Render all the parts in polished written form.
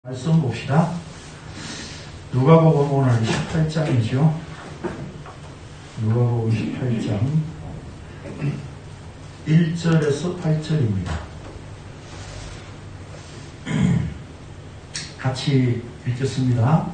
말씀 봅시다. 누가복음 오늘 18장이죠. 누가복음 18장 1절에서 8절입니다. 같이 읽겠습니다.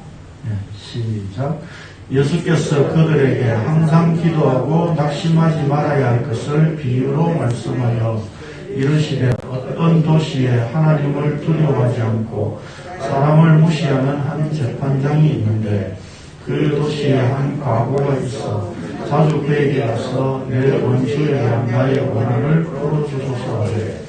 시작. 예수께서 그들에게 항상 기도하고 낙심하지 말아야 할 것을 비유로 말씀하여 이르시되 어떤 도시에 하나님을 두려워하지 않고 사람을 무시하는 한 재판장이 있는데 그 도시에 한 과부가 있어 자주 그에게 가서 내 원수에 대한 나의 원한을 풀어주소서 하되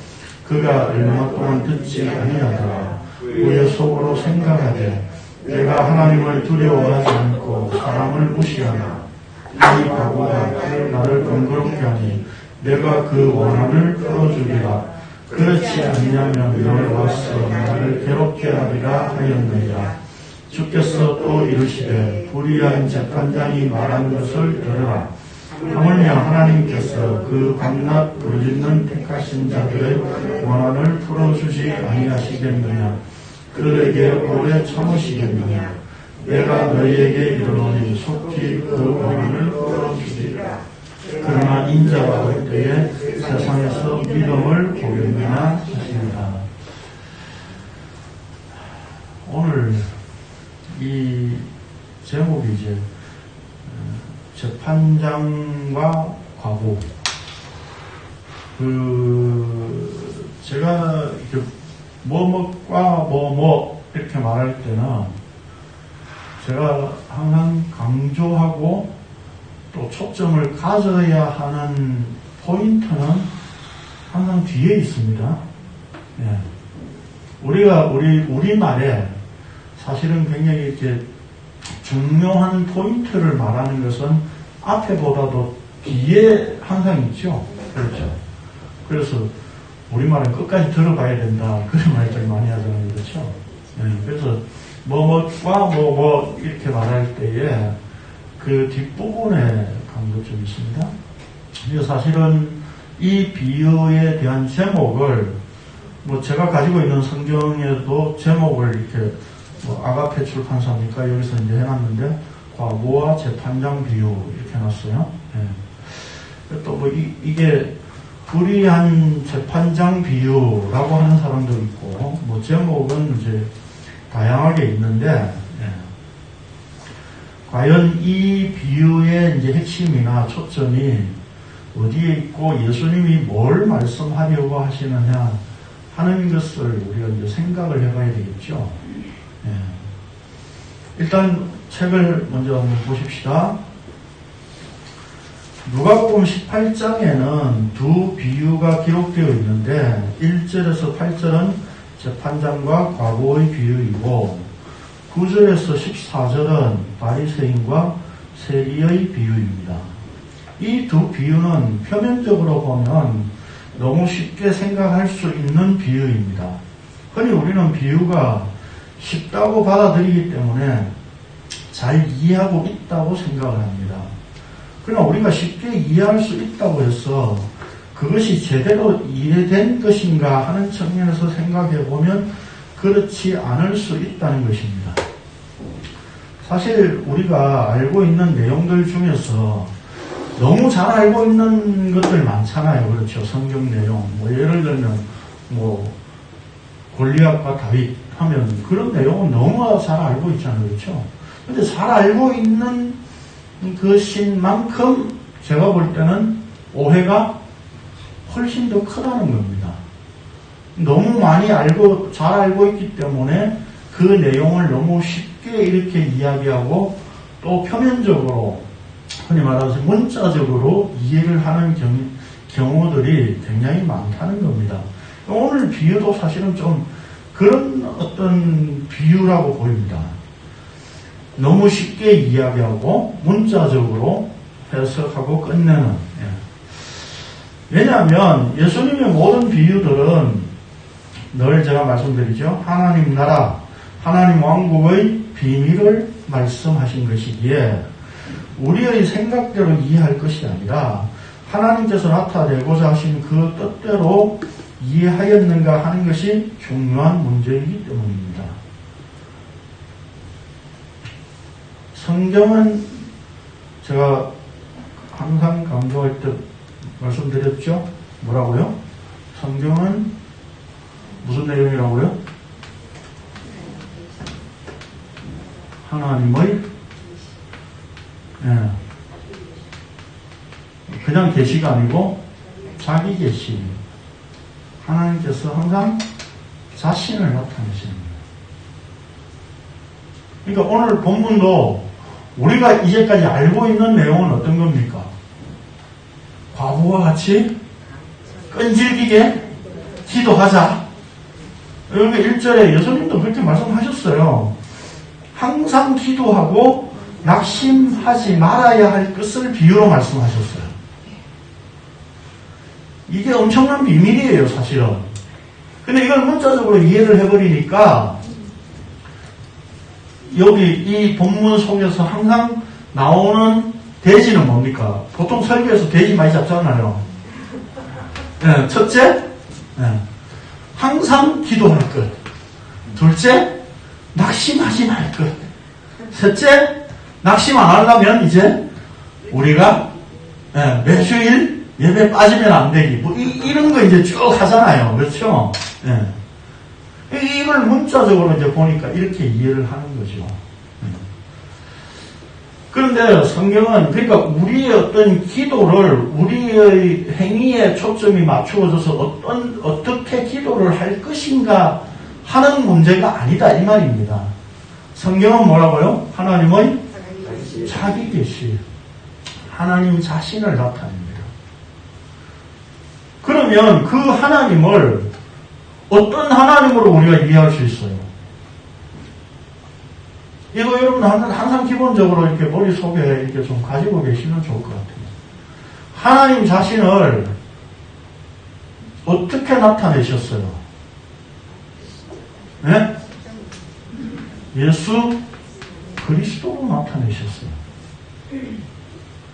그가 얼마 동안 듣지 아니하더라. 후에 속으로 생각하되 내가 하나님을 두려워하지 않고 사람을 무시하나 이 과부가 나를 번거롭게 하니 내가 그 원한을 풀어주리라. 그렇지 아니냐면 너를 와서 나를 괴롭게 하리라 하였느니라. 주께서 또 이르시되 불의한 재판장이 말한 것을 들으라. 하물며 하나님께서 그 밤낮 부르짖는 택하신 자들의 원한을 풀어주지 아니하시겠느냐. 그들에게 오래 참으시겠느냐. 내가 너희에게 이르노니 속히 그 원한을 풀어주리라. 그러나 인자가 올 때에 세상에서 믿음을 보겠느냐 하십니다. 오늘 이 제목이 이제 재판장과 과부. 제가 이렇게 뭐뭐과 뭐뭐 이렇게 말할 때는 제가 항상 강조하고 또 초점을 가져야 하는 포인트는 항상 뒤에 있습니다. 우리말에 사실은 굉장히 이렇게 중요한 포인트를 말하는 것은 앞에보다도 뒤에 항상 있죠. 그렇죠. 그래서 우리말은 끝까지 들어봐야 된다. 그런 말들 많이 하잖아요. 그렇죠. 그래서 뭐뭐과 뭐뭐 이렇게 말할 때에 그 뒷부분에 강조점이 있습니다. 사실은 이 비유에 대한 제목을 제가 가지고 있는 성경에도 제목을 이렇게 아가페 출판사니까 여기서 이제 해놨는데 과부와 재판장 비유 이렇게 해놨어요. 또 이게 불의한 재판장 비유라고 하는 사람도 있고 제목은 이제 다양하게 있는데 과연 이 비유의 이제 핵심이나 초점이 어디에 있고 예수님이 뭘 말씀하려고 하시느냐 하는 것을 우리가 이제 생각을 해봐야 되겠죠. 일단 책을 먼저 한번 보십시다. 누가복음 18장에는 두 비유가 기록되어 있는데 1절에서 8절은 재판장과 과부의 비유이고 9절에서 14절은 바리새인과 세리의 비유입니다. 이 두 비유는 표면적으로 보면 너무 쉽게 생각할 수 있는 비유입니다. 흔히 우리는 비유가 쉽다고 받아들이기 때문에 잘 이해하고 있다고 생각을 합니다. 그러나 우리가 쉽게 이해할 수 있다고 해서 그것이 제대로 이해된 것인가 하는 측면에서 생각해 보면 그렇지 않을 수 있다는 것입니다. 사실 우리가 알고 있는 내용들 중에서 너무 잘 알고 있는 것들 많잖아요. 그렇죠. 성경 내용. 예를 들면 골리앗과 다윗 하면 그런 내용은 너무 잘 알고 있잖아요. 그렇죠. 근데 잘 알고 있는 것인 만큼 제가 볼 때는 오해가 훨씬 더 크다는 겁니다. 너무 많이 잘 알고 있기 때문에 그 내용을 너무 쉽게 이렇게 이야기하고 또 표면적으로 흔히 말해서 문자적으로 이해를 하는 경우들이 굉장히 많다는 겁니다. 오늘 비유도 사실은 좀 그런 어떤 비유라고 보입니다. 너무 쉽게 이야기하고 문자적으로 해석하고 끝내는. 왜냐하면 예수님의 모든 비유들은 늘 제가 말씀드리죠. 하나님 나라, 하나님 왕국의 비밀을 말씀하신 것이기에 우리의 생각대로 이해할 것이 아니라 하나님께서 나타내고자 하신 그 뜻대로 이해하였는가 하는 것이 중요한 문제이기 때문입니다. 성경은 제가 항상 강조할 때 말씀드렸죠? 뭐라고요? 성경은 무슨 내용이라고요? 하나님의 그냥 계시가 아니고 자기 계시. 하나님께서 항상 자신을 나타내시는 거예요. 그러니까 오늘 본문도 우리가 이제까지 알고 있는 내용은 어떤 겁니까? 과부와 같이 끈질기게 기도하자. 여기 1절에 예수님도 그렇게 말씀하셨어요. 항상 기도하고 낙심하지 말아야 할 것을 비유로 말씀하셨어요. 이게 엄청난 비밀이에요, 사실은. 근데 이걸 문자적으로 이해를 해버리니까 여기 이 본문 속에서 항상 나오는 돼지는 뭡니까? 보통 설교에서 돼지 많이 잡잖아요. 네, 첫째, 항상 기도할 것. 둘째, 낙심하지 말 것. 셋째, 낙심 안 하려면 이제 우리가 매주일 예배 빠지면 안 되기. 뭐 이런 거 이제 쭉 하잖아요. 그렇죠? 이걸 문자적으로 이제 보니까 이렇게 이해를 하는 거죠. 그런데 성경은 그러니까 우리의 어떤 기도를 우리의 행위에 초점이 맞추어져서 어떻게 기도를 할 것인가 하는 문제가 아니다 이 말입니다. 성경은 뭐라고요? 하나님의 자기 계시, 하나님 자신을 나타냅니다. 그러면 그 하나님을 어떤 하나님으로 우리가 이해할 수 있어요? 이거 여러분 항상 기본적으로 이렇게 머릿속에 이렇게 좀 가지고 계시면 좋을 것 같아요. 하나님 자신을 어떻게 나타내셨어요? 네? 예수 그리스도로 나타내셨어요.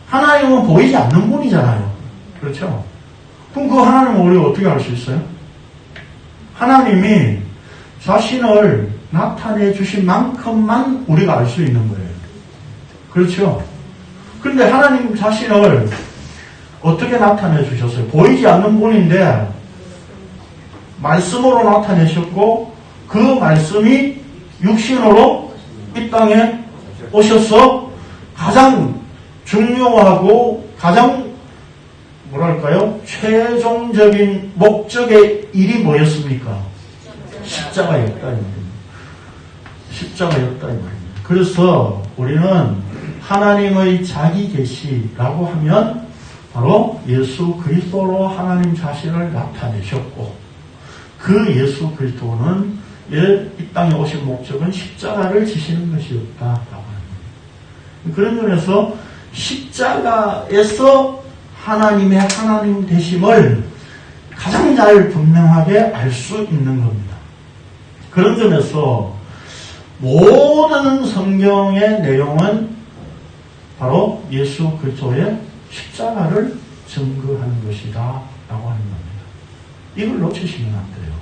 하나님은 보이지 않는 분이잖아요. 그렇죠? 그럼 그 하나님을 우리가 어떻게 알 수 있어요? 하나님이 자신을 나타내 주신 만큼만 우리가 알 수 있는 거예요. 그렇죠? 그런데 하나님 자신을 어떻게 나타내 주셨어요? 보이지 않는 분인데 말씀으로 나타내셨고 그 말씀이 육신으로 이 땅에 오셔서 가장 중요하고 가장 뭐랄까요? 최종적인 목적의 일이 뭐였습니까? 십자가였다 이 말입니다. 십자가였다 이 말입니다. 그래서 우리는 하나님의 자기 계시라고 하면 바로 예수 그리스도로 하나님 자신을 나타내셨고 그 예수 그리스도는 이 땅에 오신 목적은 십자가를 지시는 것이었다라고 합니다. 그런 면에서 십자가에서 하나님의 하나님 되심을 가장 잘 분명하게 알 수 있는 겁니다. 그런 점에서 모든 성경의 내용은 바로 예수 그리스도의 십자가를 증거하는 것이다 라고 하는 겁니다. 이걸 놓치시면 안 돼요.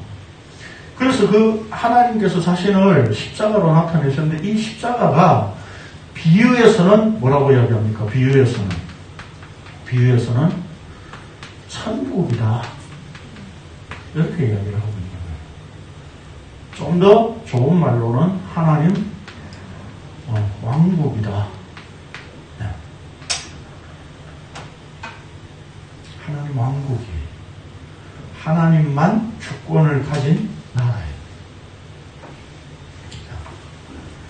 그래서 그 하나님께서 자신을 십자가로 나타내셨는데 이 십자가가 비유에서는 뭐라고 이야기합니까? 비유에서는 천국이다. 이렇게 이야기를 하고 있는 거예요. 좀 더 좋은 말로는 하나님 왕국이다. 네. 하나님 왕국이 하나님만 주권을 가진 나라예요.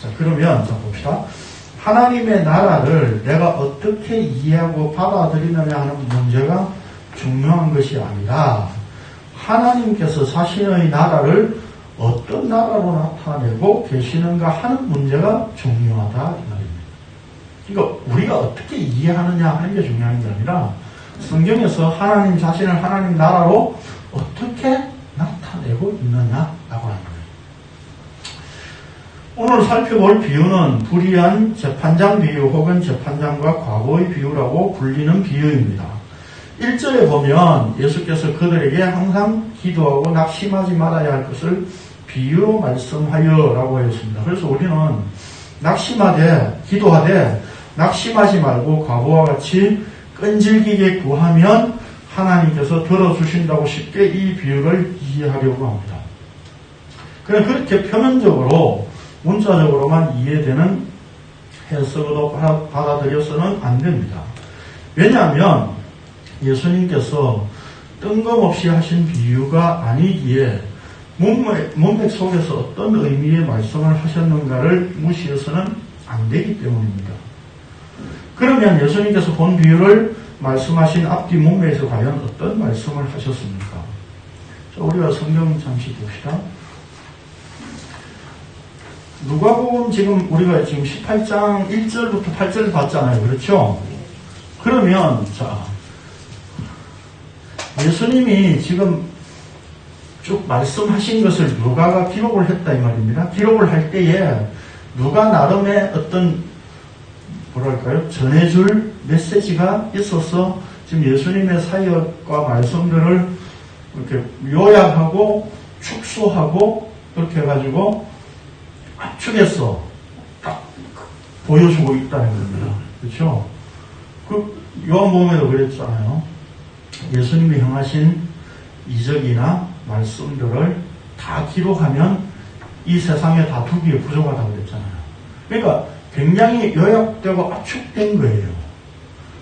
자, 그러면 봅시다. 하나님의 나라를 내가 어떻게 이해하고 받아들이느냐 하는 문제가 중요한 것이 아니라 하나님께서 자신의 나라를 어떤 나라로 나타내고 계시는가 하는 문제가 중요하다 이 말입니다. 그러니까 우리가 어떻게 이해하느냐 하는 게 중요한 게 아니라 성경에서 하나님 자신을 하나님 나라로 어떻게 나타내고 있느냐라고 하는 거예요. 오늘 살펴볼 비유는 불의한 재판장 비유 혹은 재판장과 과거의 비유라고 불리는 비유입니다. 1절에 보면 예수께서 그들에게 항상 기도하고 낙심하지 말아야 할 것을 비유로 말씀하여 라고 했습니다. 그래서 우리는 기도하되 낙심하지 말고 과거와 같이 끈질기게 구하면 하나님께서 들어주신다고 쉽게 이 비유를 이해하려고 합니다. 그냥 그렇게 표면적으로 문자적으로만 이해되는 해석으로 받아들여서는 안 됩니다. 왜냐하면 예수님께서 뜬금없이 하신 비유가 아니기에 문맥 속에서 어떤 의미의 말씀을 하셨는가를 무시해서는 안 되기 때문입니다. 그러면 예수님께서 본 비유를 말씀하신 앞뒤 문맥에서 과연 어떤 말씀을 하셨습니까? 자, 우리가 성경 잠시 봅시다. 누가복음 우리가 지금 18장 1절부터 8절 봤잖아요. 그렇죠? 그러면 자, 예수님이 지금 쭉 말씀하신 것을 누가가 기록을 했다 이 말입니다. 기록을 할 때에 누가 나름의 어떤 뭐랄까요? 전해줄 메시지가 있어서 지금 예수님의 사역과 말씀들을 이렇게 요약하고 축소하고 그렇게 해가지고 압축해서 딱 보여주고 있다는 겁니다. 그렇죠? 요한복음에도 그랬잖아요. 예수님이 행하신 이적이나 말씀들을 다 기록하면 이 세상에 다 두기에 부족하다고 그랬잖아요. 그러니까 굉장히 요약되고 압축된 거예요.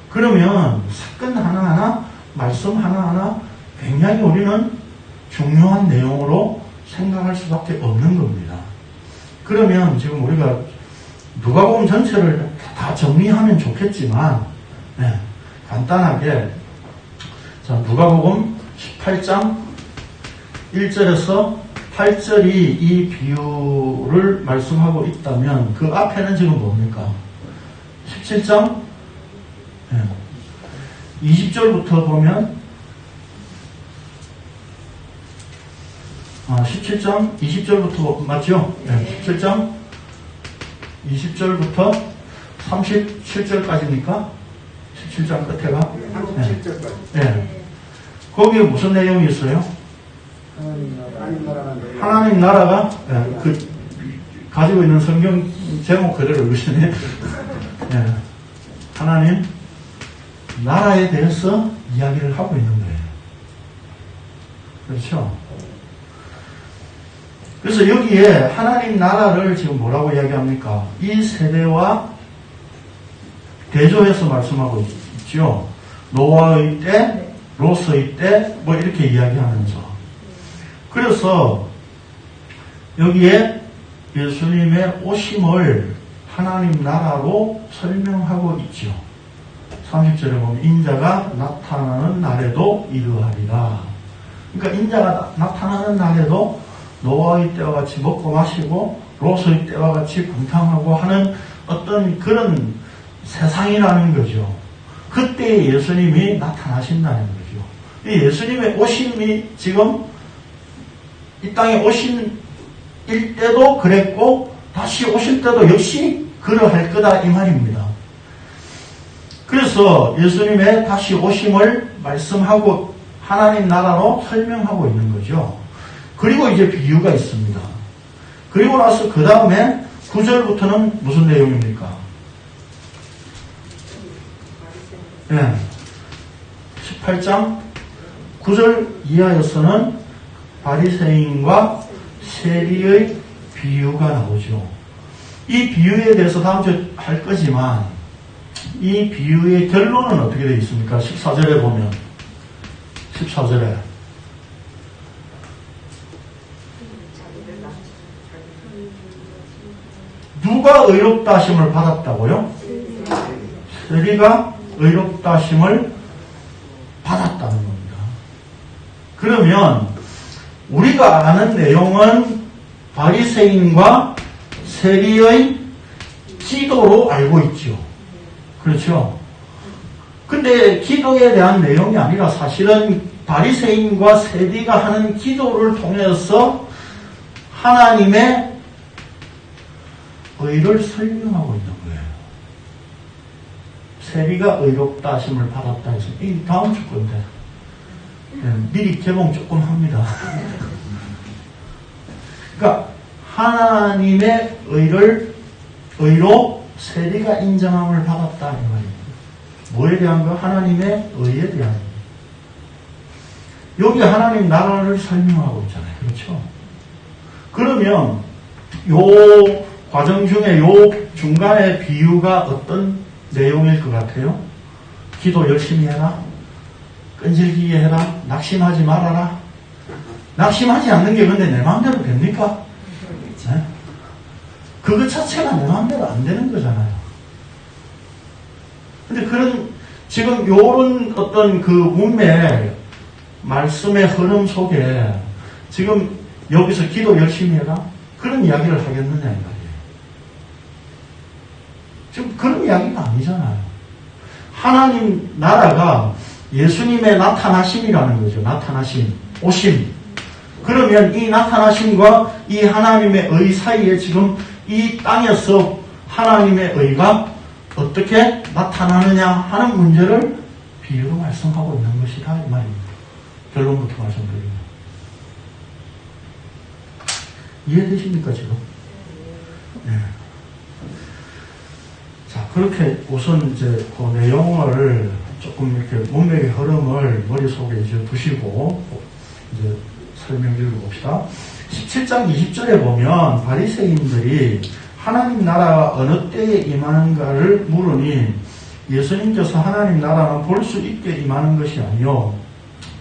그러면 사건 하나하나, 말씀 하나하나 굉장히 우리는 중요한 내용으로 생각할 수밖에 없는 겁니다. 그러면 지금 우리가 누가복음 전체를 다 정리하면 좋겠지만 간단하게 자, 누가복음 18장 1절에서 8절이 이 비유를 말씀하고 있다면 그 앞에는 지금 뭡니까? 17장 20절부터 보면 17장 20절부터 맞죠? 17장 20절부터 37절까지입니까? 17장 끝에가? 37절까지. 네. 거기에 무슨 내용이 있어요? 하나님 나라가 가지고 있는 성경 제목 그대로 읽으시네. 네. 하나님 나라에 대해서 이야기를 하고 있는 거예요. 그렇죠? 그래서 여기에 하나님 나라를 지금 뭐라고 이야기합니까? 이 세대와 대조해서 말씀하고 있죠. 노아의 때, 롯의 때, 뭐 이렇게 이야기하면서. 그래서 여기에 예수님의 오심을 하나님 나라로 설명하고 있죠. 30절에 보면 인자가 나타나는 날에도 이러하리라. 그러니까 인자가 나타나는 날에도 노아의 때와 같이 먹고 마시고 롯의 때와 같이 방탕하고 하는 어떤 그런 세상이라는 거죠. 그때 예수님이 나타나신다는 거죠. 이 예수님의 오심이 지금 이 땅에 오신 일 때도 그랬고 다시 오실 때도 역시 그러할 거다 이 말입니다. 그래서 예수님의 다시 오심을 말씀하고 하나님 나라로 설명하고 있는 거죠. 그리고 이제 비유가 있습니다. 그리고 나서 그 다음에 9절부터는 무슨 내용입니까? 네. 18장 9절 이하에서는 바리새인과 세리의 비유가 나오죠. 이 비유에 대해서 다음 주에 할 거지만 이 비유의 결론은 어떻게 되어 있습니까? 14절에 보면 14절에 누가 의롭다 하심을 받았다고요? 세리가 의롭다 하심을 받았다는 겁니다. 그러면 우리가 아는 내용은 바리새인과 세리의 기도로 알고 있죠. 그렇죠? 근데 기도에 대한 내용이 아니라 사실은 바리새인과 세리가 하는 기도를 통해서 하나님의 의를 설명하고 있는 거예요. 세리가 의롭다 하심을 받았다 해서 이 다음 주 건데 미리 개봉 조금 합니다. 그러니까 하나님의 의로 세리가 인정함을 받았다 이 말입니다. 뭐에 대한 거? 하나님의 의에 대한 거. 여기 하나님 나라를 설명하고 있잖아요. 그렇죠? 그러면 요 과정 중에 요 중간에 비유가 어떤 내용일 것 같아요? 기도 열심히 해라. 끈질기게 해라. 낙심하지 말아라. 낙심하지 않는 게 근데 내 마음대로 됩니까? 네? 그것 자체가 내 마음대로 안 되는 거잖아요. 근데 지금 요런 어떤 그 문맥, 말씀의 흐름 속에 지금 여기서 기도 열심히 해라? 그런 이야기를 하겠느냐, 이 말이에요. 지금 그런 이야기가 아니잖아요. 하나님 나라가 예수님의 나타나심이라는 거죠. 나타나심, 오심. 그러면 이 나타나심과 이 하나님의 의 사이에 지금 이 땅에서 하나님의 의가 어떻게 나타나느냐 하는 문제를 비유로 말씀하고 있는 것이다 이 말입니다. 결론부터 말씀드립니다. 이해되십니까 지금? 네. 자, 그렇게 우선 이제 그 내용을 조금 이렇게 문맥의 흐름을 머릿속에 이제 두시고 이제 설명 읽어봅시다. 17장 20절에 보면 바리새인들이 하나님 나라가 어느 때에 임하는가를 물으니 예수님께서 하나님 나라는 볼 수 있게 임하는 것이 아니요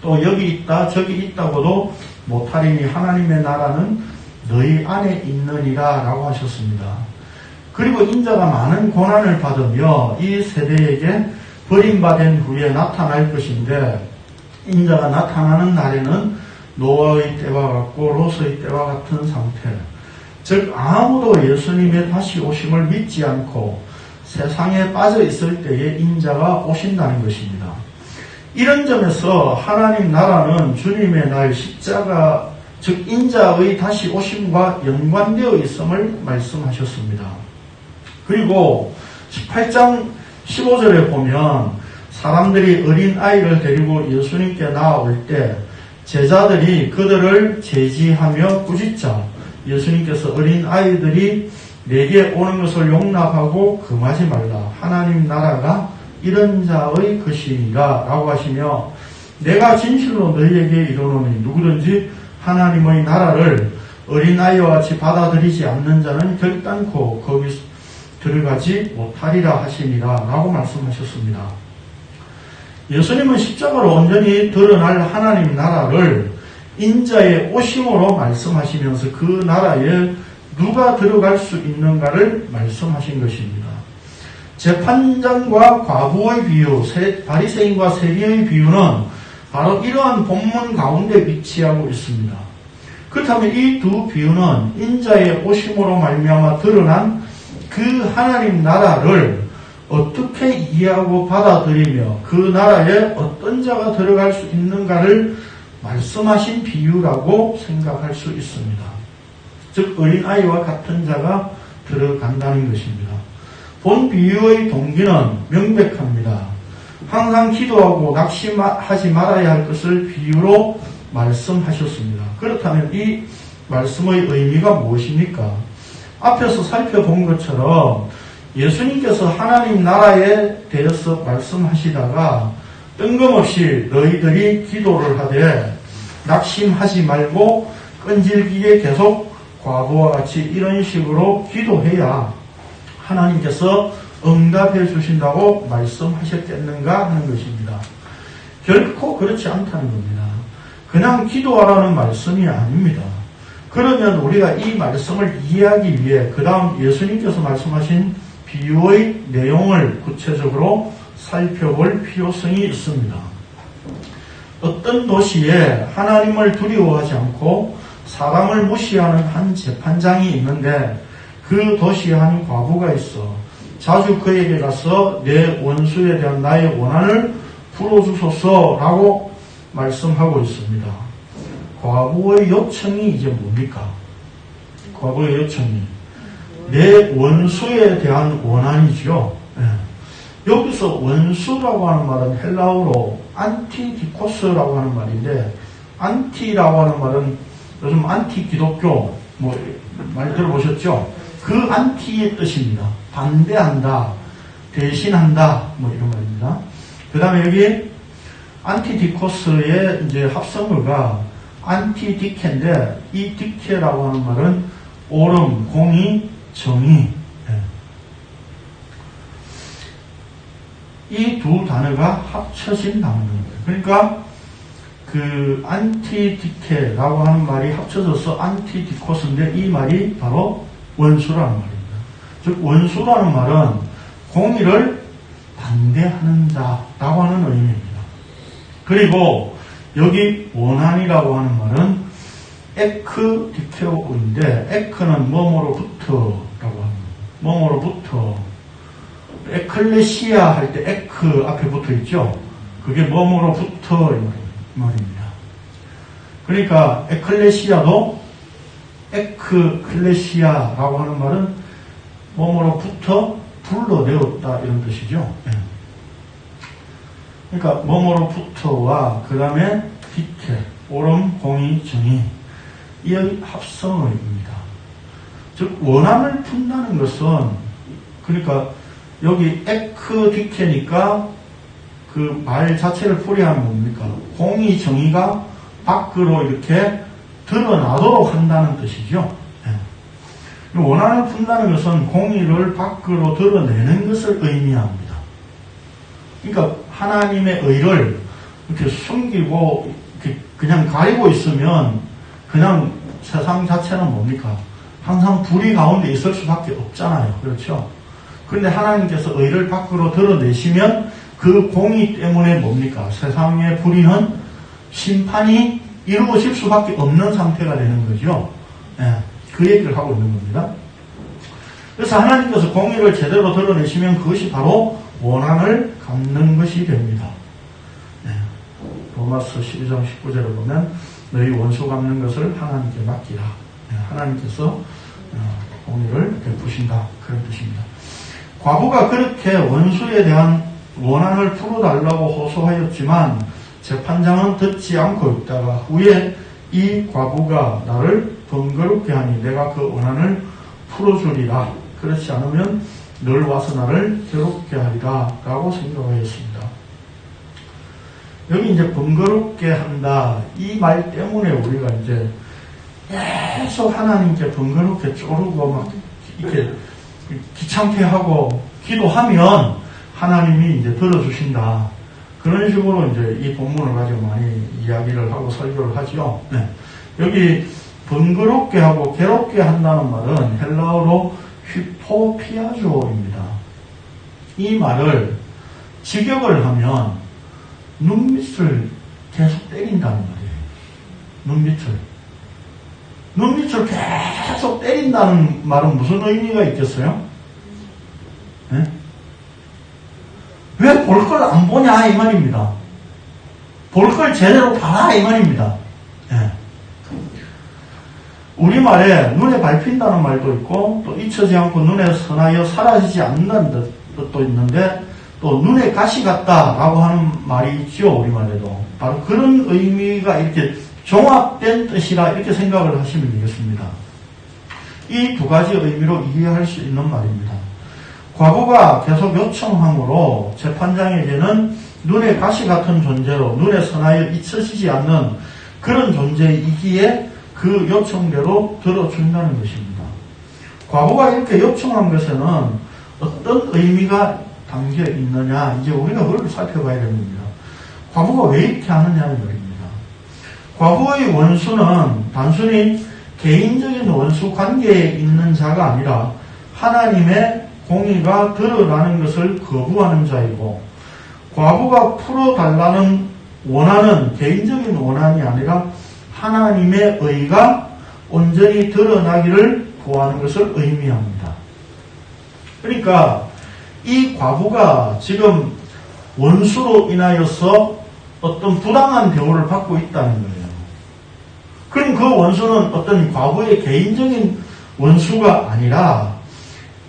또 여기 있다 저기 있다고도 못하리니 하나님의 나라는 너희 안에 있느니라 라고 하셨습니다. 그리고 인자가 많은 고난을 받으며 이 세대에게 버림받은 후에 나타날 것인데 인자가 나타나는 날에는 노아의 때와 같고 롯의 때와 같은 상태, 즉 아무도 예수님의 다시 오심을 믿지 않고 세상에 빠져 있을 때에 인자가 오신다는 것입니다. 이런 점에서 하나님 나라는 주님의 날 십자가, 즉 인자의 다시 오심과 연관되어 있음을 말씀하셨습니다. 그리고 18장 15절에 보면 사람들이 어린 아이를 데리고 예수님께 나아올 때 제자들이 그들을 제지하며 꾸짖자 예수님께서 어린 아이들이 내게 오는 것을 용납하고 금하지 말라. 하나님 나라가 이런 자의 것이니라 라고 하시며 내가 진실로 너희에게 이르노니 누구든지 하나님의 나라를 어린아이와 같이 받아들이지 않는 자는 결단코 거기 들어가지 못하리라 하시니라 라고 말씀하셨습니다. 예수님은 십자가로 온전히 드러날 하나님 나라를 인자의 오심으로 말씀하시면서 그 나라에 누가 들어갈 수 있는가를 말씀하신 것입니다. 재판장과 과부의 비유, 바리새인과 세리의 비유는 바로 이러한 본문 가운데 위치하고 있습니다. 그렇다면 이 두 비유는 인자의 오심으로 말미암아 드러난 그 하나님 나라를 어떻게 이해하고 받아들이며 그 나라에 어떤 자가 들어갈 수 있는가를 말씀하신 비유라고 생각할 수 있습니다. 즉 어린아이와 같은 자가 들어간다는 것입니다. 본 비유의 동기는 명백합니다. 항상 기도하고 낙심하지 말아야 할 것을 비유로 말씀하셨습니다. 그렇다면 이 말씀의 의미가 무엇입니까? 앞에서 살펴본 것처럼 예수님께서 하나님 나라에 대해서 말씀하시다가 뜬금없이 너희들이 기도를 하되 낙심하지 말고 끈질기게 계속 과거와 같이 이런 식으로 기도해야 하나님께서 응답해 주신다고 말씀하셨겠는가 하는 것입니다. 결코 그렇지 않다는 겁니다. 그냥 기도하라는 말씀이 아닙니다. 그러면 우리가 이 말씀을 이해하기 위해 그 다음 예수님께서 말씀하신 비유의 내용을 구체적으로 살펴볼 필요성이 있습니다. 어떤 도시에 하나님을 두려워하지 않고 사람을 무시하는 한 재판장이 있는데 그 도시에 한 과부가 있어 자주 그에게 가서 내 원수에 대한 나의 원한을 풀어주소서라고 말씀하고 있습니다. 과부의 요청이 이제 뭡니까? 과부의 요청이 내 원수에 대한 원한이죠. 네. 여기서 원수라고 하는 말은 헬라어로 안티디코스라고 하는 말인데 안티라고 하는 말은 요즘 안티 기독교 많이 들어보셨죠? 그 안티의 뜻입니다. 반대한다, 대신한다, 뭐 이런 말입니다. 그 다음에 여기 안티디코스의 이제 합성어가 안티디케인데, 이 디케라고 하는 말은 옳음, 공의, 정의. 이 두 단어가 합쳐진 단어입니다. 그러니까 그 안티디케라고 하는 말이 합쳐져서 안티디코스인데, 이 말이 바로 원수라는 말입니다. 즉 원수라는 말은 공의를 반대하는 자라고 하는 의미입니다. 그리고 여기 원한이라고 하는 말은 에크디케오인데, 에크는 뭐뭐로부터라고 합니다. 뭐뭐로부터. 에클레시아 할 때 에크 앞에 붙어 있죠. 그게 뭐뭐로부터 이 말입니다. 그러니까 에클레시아도 에크클레시아라고 하는 말은 뭐뭐로부터 불러내었다 이런 뜻이죠. 그러니까 뭐뭐로부터와 그 다음에 디케, 옳음, 공의, 정의, 이 합성어입니다. 즉 원한을 푼다는 것은, 그러니까 여기 에크디케니까 그 말 자체를 풀이하면 뭡니까? 공의, 정의가 밖으로 이렇게 드러나도록 한다는 뜻이죠. 원한을 푼다는 것은 공의를 밖으로 드러내는 것을 의미합니다. 그러니까 하나님의 의를 이렇게 숨기고 이렇게 그냥 가리고 있으면 그냥 세상 자체는 뭡니까? 항상 불의 가운데 있을 수밖에 없잖아요. 그렇죠? 그런데 하나님께서 의를 밖으로 드러내시면 그 공의 때문에 뭡니까? 세상의 불의는 심판이 이루어질 수밖에 없는 상태가 되는 거죠. 그 얘기를 하고 있는 겁니다. 그래서 하나님께서 공의를 제대로 드러내시면 그것이 바로 원한을 갚는 것이 됩니다. 로마서 12장 19절을 보면 너희 원수 갚는 것을 하나님께 맡기라. 하나님께서 공의를 베푸신다. 그런 뜻입니다. 과부가 그렇게 원수에 대한 원한을 풀어달라고 호소하였지만 재판장은 듣지 않고 있다가 후에 이 과부가 나를 번거롭게 하니 내가 그 원한을 풀어주리라. 그렇지 않으면 늘 와서 나를 괴롭게 하리라 라고 생각하였습니다. 여기 이제 번거롭게 한다, 이 말 때문에 우리가 이제 계속 하나님께 번거롭게 쪼르고 막 이렇게 귀찮게 하고 기도하면 하나님이 이제 들어주신다. 그런 식으로 이제 이 본문을 가지고 많이 이야기를 하고 설교를 하죠. 여기 번거롭게 하고 괴롭게 한다는 말은 헬라어로 휘포피아조입니다. 이 말을 직역을 하면 눈밑을 계속 때린다는 말이에요. 눈밑을 계속 때린다는 말은 무슨 의미가 있겠어요? 왜 볼 걸 안 보냐 이 말입니다. 볼 걸 제대로 봐라 이 말입니다. 우리말에 눈에 밟힌다는 말도 있고 또 잊혀지 않고 눈에 선하여 사라지지 않는다는 뜻도 있는데 또 눈에 가시 같다라고 하는 말이 있죠. 우리말에도 바로 그런 의미가 이렇게 종합된 뜻이라 이렇게 생각을 하시면 되겠습니다. 이 두 가지 의미로 이해할 수 있는 말입니다. 과부가 계속 요청함으로 재판장에게는 눈에 가시 같은 존재로 눈에 선하여 잊혀지지 않는 그런 존재이기에 그 요청대로 들어준다는 것입니다. 과부가 이렇게 요청한 것에는 어떤 의미가 담겨 있느냐, 이제 우리가 그걸 살펴봐야 됩니다. 과부가 왜 이렇게 하느냐는 말입니다. 과부의 원수는 단순히 개인적인 원수 관계에 있는 자가 아니라 하나님의 공의가 드러나는 것을 거부하는 자이고, 과부가 풀어달라는 원한은 개인적인 원한이 아니라 하나님의 의가 온전히 드러나기를 구하는 것을 의미합니다. 그러니까 이 과부가 지금 원수로 인하여서 어떤 부당한 대우를 받고 있다는 거예요. 그럼 그 원수는 어떤 과부의 개인적인 원수가 아니라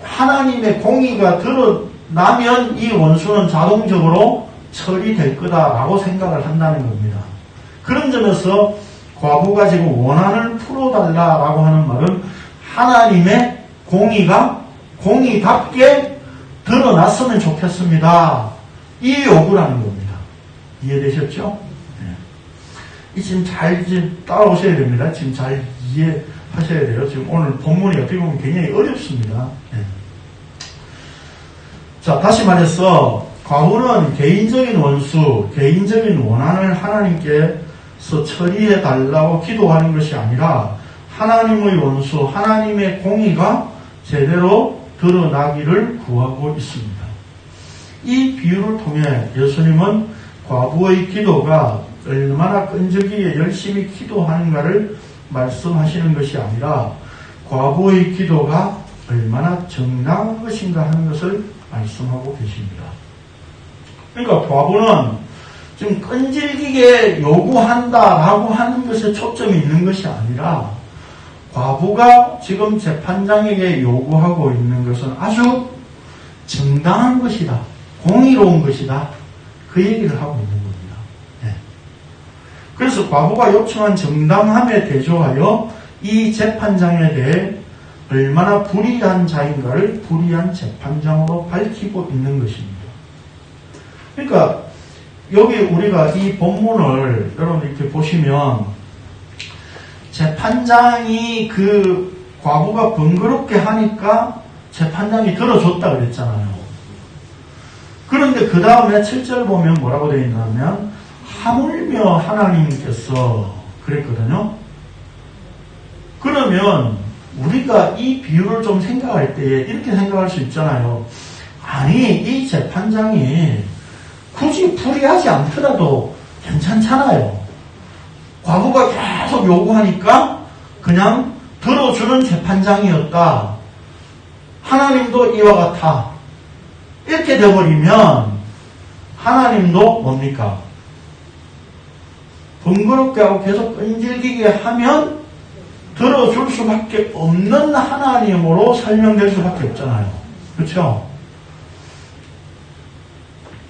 하나님의 공의가 드러나면 이 원수는 자동적으로 처리될 거다라고 생각을 한다는 겁니다. 그런 점에서 과부가 지금 원한을 풀어달라라고 하는 말은 하나님의 공의가 공의답게 드러났으면 좋겠습니다. 이 요구라는 겁니다. 이해되셨죠? 네. 이 지금 잘 따라오셔야 됩니다. 지금 잘 이해하셔야 돼요. 지금 오늘 본문이 어떻게 보면 굉장히 어렵습니다. 네. 자, 다시 말해서 과부는 개인적인 원수, 개인적인 원한을 하나님께서 처리해 달라고 기도하는 것이 아니라 하나님의 원수, 하나님의 공의가 제대로 드러나기를 구하고 있습니다. 이 비유를 통해 예수님은 과부의 기도가 얼마나 끈질기게 열심히 기도하는가를 말씀하시는 것이 아니라 과부의 기도가 얼마나 정당한 것인가 하는 것을 말씀하고 계십니다. 그러니까 과부는 지금 끈질기게 요구한다라고 하는 것에 초점이 있는 것이 아니라 과부가 지금 재판장에게 요구하고 있는 것은 아주 정당한 것이다. 공의로운 것이다. 그 얘기를 하고 있는 겁니다. 네. 그래서 과부가 요청한 정당함에 대조하여 이 재판장에 대해 얼마나 불의한 자인가를 불의한 재판장으로 밝히고 있는 것입니다. 그러니까 여기 우리가 이 본문을 여러분 이렇게 보시면 재판장이 그 과부가 번거롭게 하니까 재판장이 들어줬다 그랬잖아요. 그런데 그 다음에 7절 보면 뭐라고 되어 있냐면 하물며 하나님께서 그랬거든요. 그러면 우리가 이 비유를 좀 생각할 때에 이렇게 생각할 수 있잖아요. 아니 이 재판장이 굳이 불의하지 않더라도 괜찮잖아요. 과부가 계속 요구하니까 그냥 들어주는 재판장이었다. 하나님도 이와 같아. 이렇게 되어버리면 하나님도 뭡니까? 번거롭게 하고 계속 끈질기게 하면 들어줄 수밖에 없는 하나님으로 설명될 수밖에 없잖아요. 그렇죠?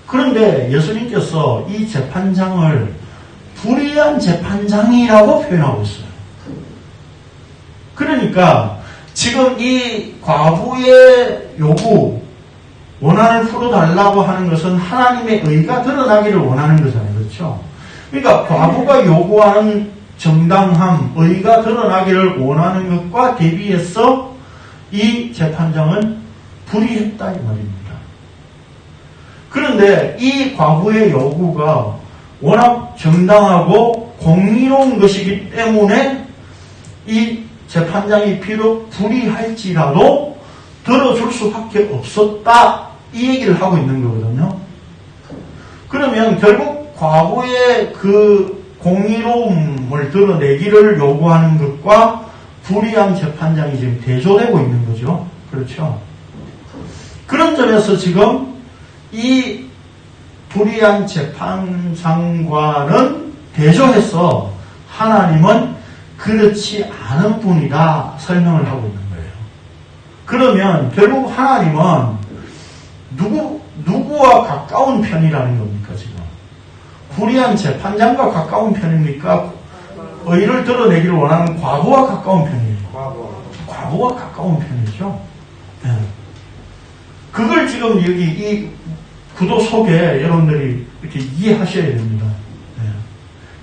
그런데 예수님께서 이 재판장을 불의한 재판장이라고 표현하고 있어요. 그러니까 지금 이 과부의 요구, 원한을 풀어달라고 하는 것은 하나님의 의가 드러나기를 원하는 거잖아요. 그렇죠? 그러니까 과부가 요구하는 정당함, 의가 드러나기를 원하는 것과 대비해서 이 재판장은 불의했다 이 말입니다. 그런데 이 과부의 요구가 워낙 정당하고 공의로운 것이기 때문에 이 재판장이 비록 불의할지라도 들어줄 수밖에 없었다 이 얘기를 하고 있는 거거든요. 그러면 결국 과부의 그 공의로움을 드러내기를 요구하는 것과 불의한 재판장이 지금 대조되고 있는 거죠. 그렇죠? 그런 점에서 지금 이 불의한 재판장과는 대조해서 하나님은 그렇지 않은 분이다 설명을 하고 있는 거예요. 그러면 결국 하나님은 누구와 가까운 편이라는 겁니까 지금? 불의한 재판장과 가까운 편입니까? 의를 드러내기를 원하는 과부와 가까운 편이에요. 과부와 가까운 편이죠. 네. 그걸 지금 여기 이 구도 속에 여러분들이 이렇게 이해하셔야 됩니다. 네.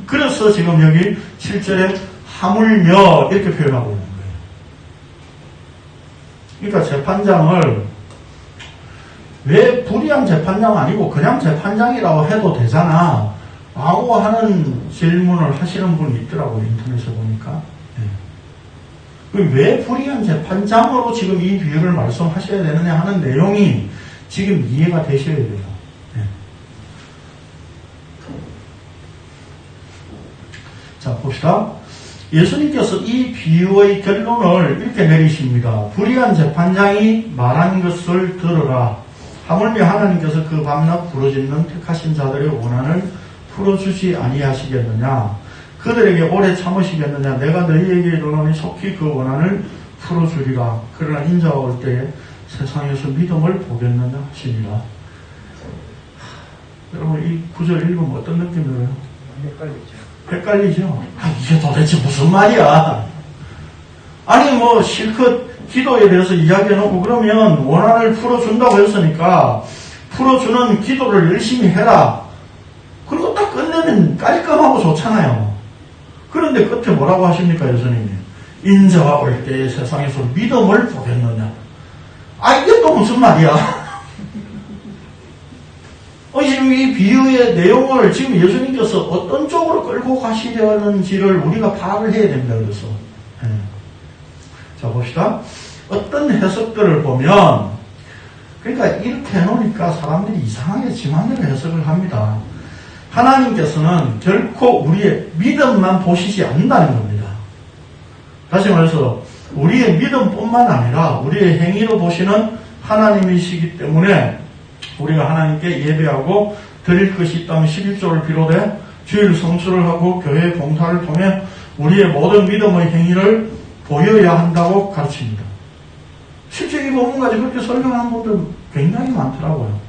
그래서 지금 여기 7절에 하물며 이렇게 표현하고 있는 거예요. 그러니까 재판장을 왜 불의한 재판장 아니고 그냥 재판장이라고 해도 되잖아 라고 하는 질문을 하시는 분이 있더라고요. 인터넷에 보니까. 네. 왜 불의한 재판장으로 지금 이 비유를 말씀하셔야 되느냐 하는 내용이 지금 이해가 되셔야 돼요. 네. 자, 봅시다. 예수님께서 이 비유의 결론을 이렇게 내리십니다. 불의한 재판장이 말한 것을 들으라. 하물며 하나님께서 그 밤낮 부르짖는 택하신 자들의 원한을 풀어주지 아니하시겠느냐. 그들에게 오래 참으시겠느냐. 내가 너희에게 이르노니 속히 그 원한을 풀어주리라. 그러나 인자가 올 때에 세상에서 믿음을 보겠느냐 하시니라. 여러분 이 구절 읽으면 어떤 느낌이 들어요? 헷갈리죠? 이게 도대체 무슨 말이야? 아니 뭐 실컷 기도에 대해서 이야기해놓고 그러면 원한을 풀어준다고 했으니까 풀어주는 기도를 열심히 해라. 그리고 딱 끝내면 깔끔하고 좋잖아요. 그런데 끝에 뭐라고 하십니까, 예수님이? 인자가 올 때에 세상에서 믿음을 보겠느냐. 이게 또 무슨 말이야? 지금 이 비유의 내용을 지금 예수님께서 어떤 쪽으로 끌고 가시려는지를 우리가 파악을 해야 됩니다. 그래서. 자, 봅시다. 어떤 해석들을 보면, 그러니까 이렇게 해놓으니까 사람들이 이상하게 지 맘대로 해석을 합니다. 하나님께서는 결코 우리의 믿음만 보시지 않는다는 겁니다. 다시 말해서 우리의 믿음뿐만 아니라 우리의 행위로 보시는 하나님이시기 때문에 우리가 하나님께 예배하고 드릴 것이 있다면 11조를 비롯해 주일 성수를 하고 교회 봉사를 통해 우리의 모든 믿음의 행위를 보여야 한다고 가르칩니다. 실제 이 본문까지 그렇게 설명하는 분들 굉장히 많더라고요.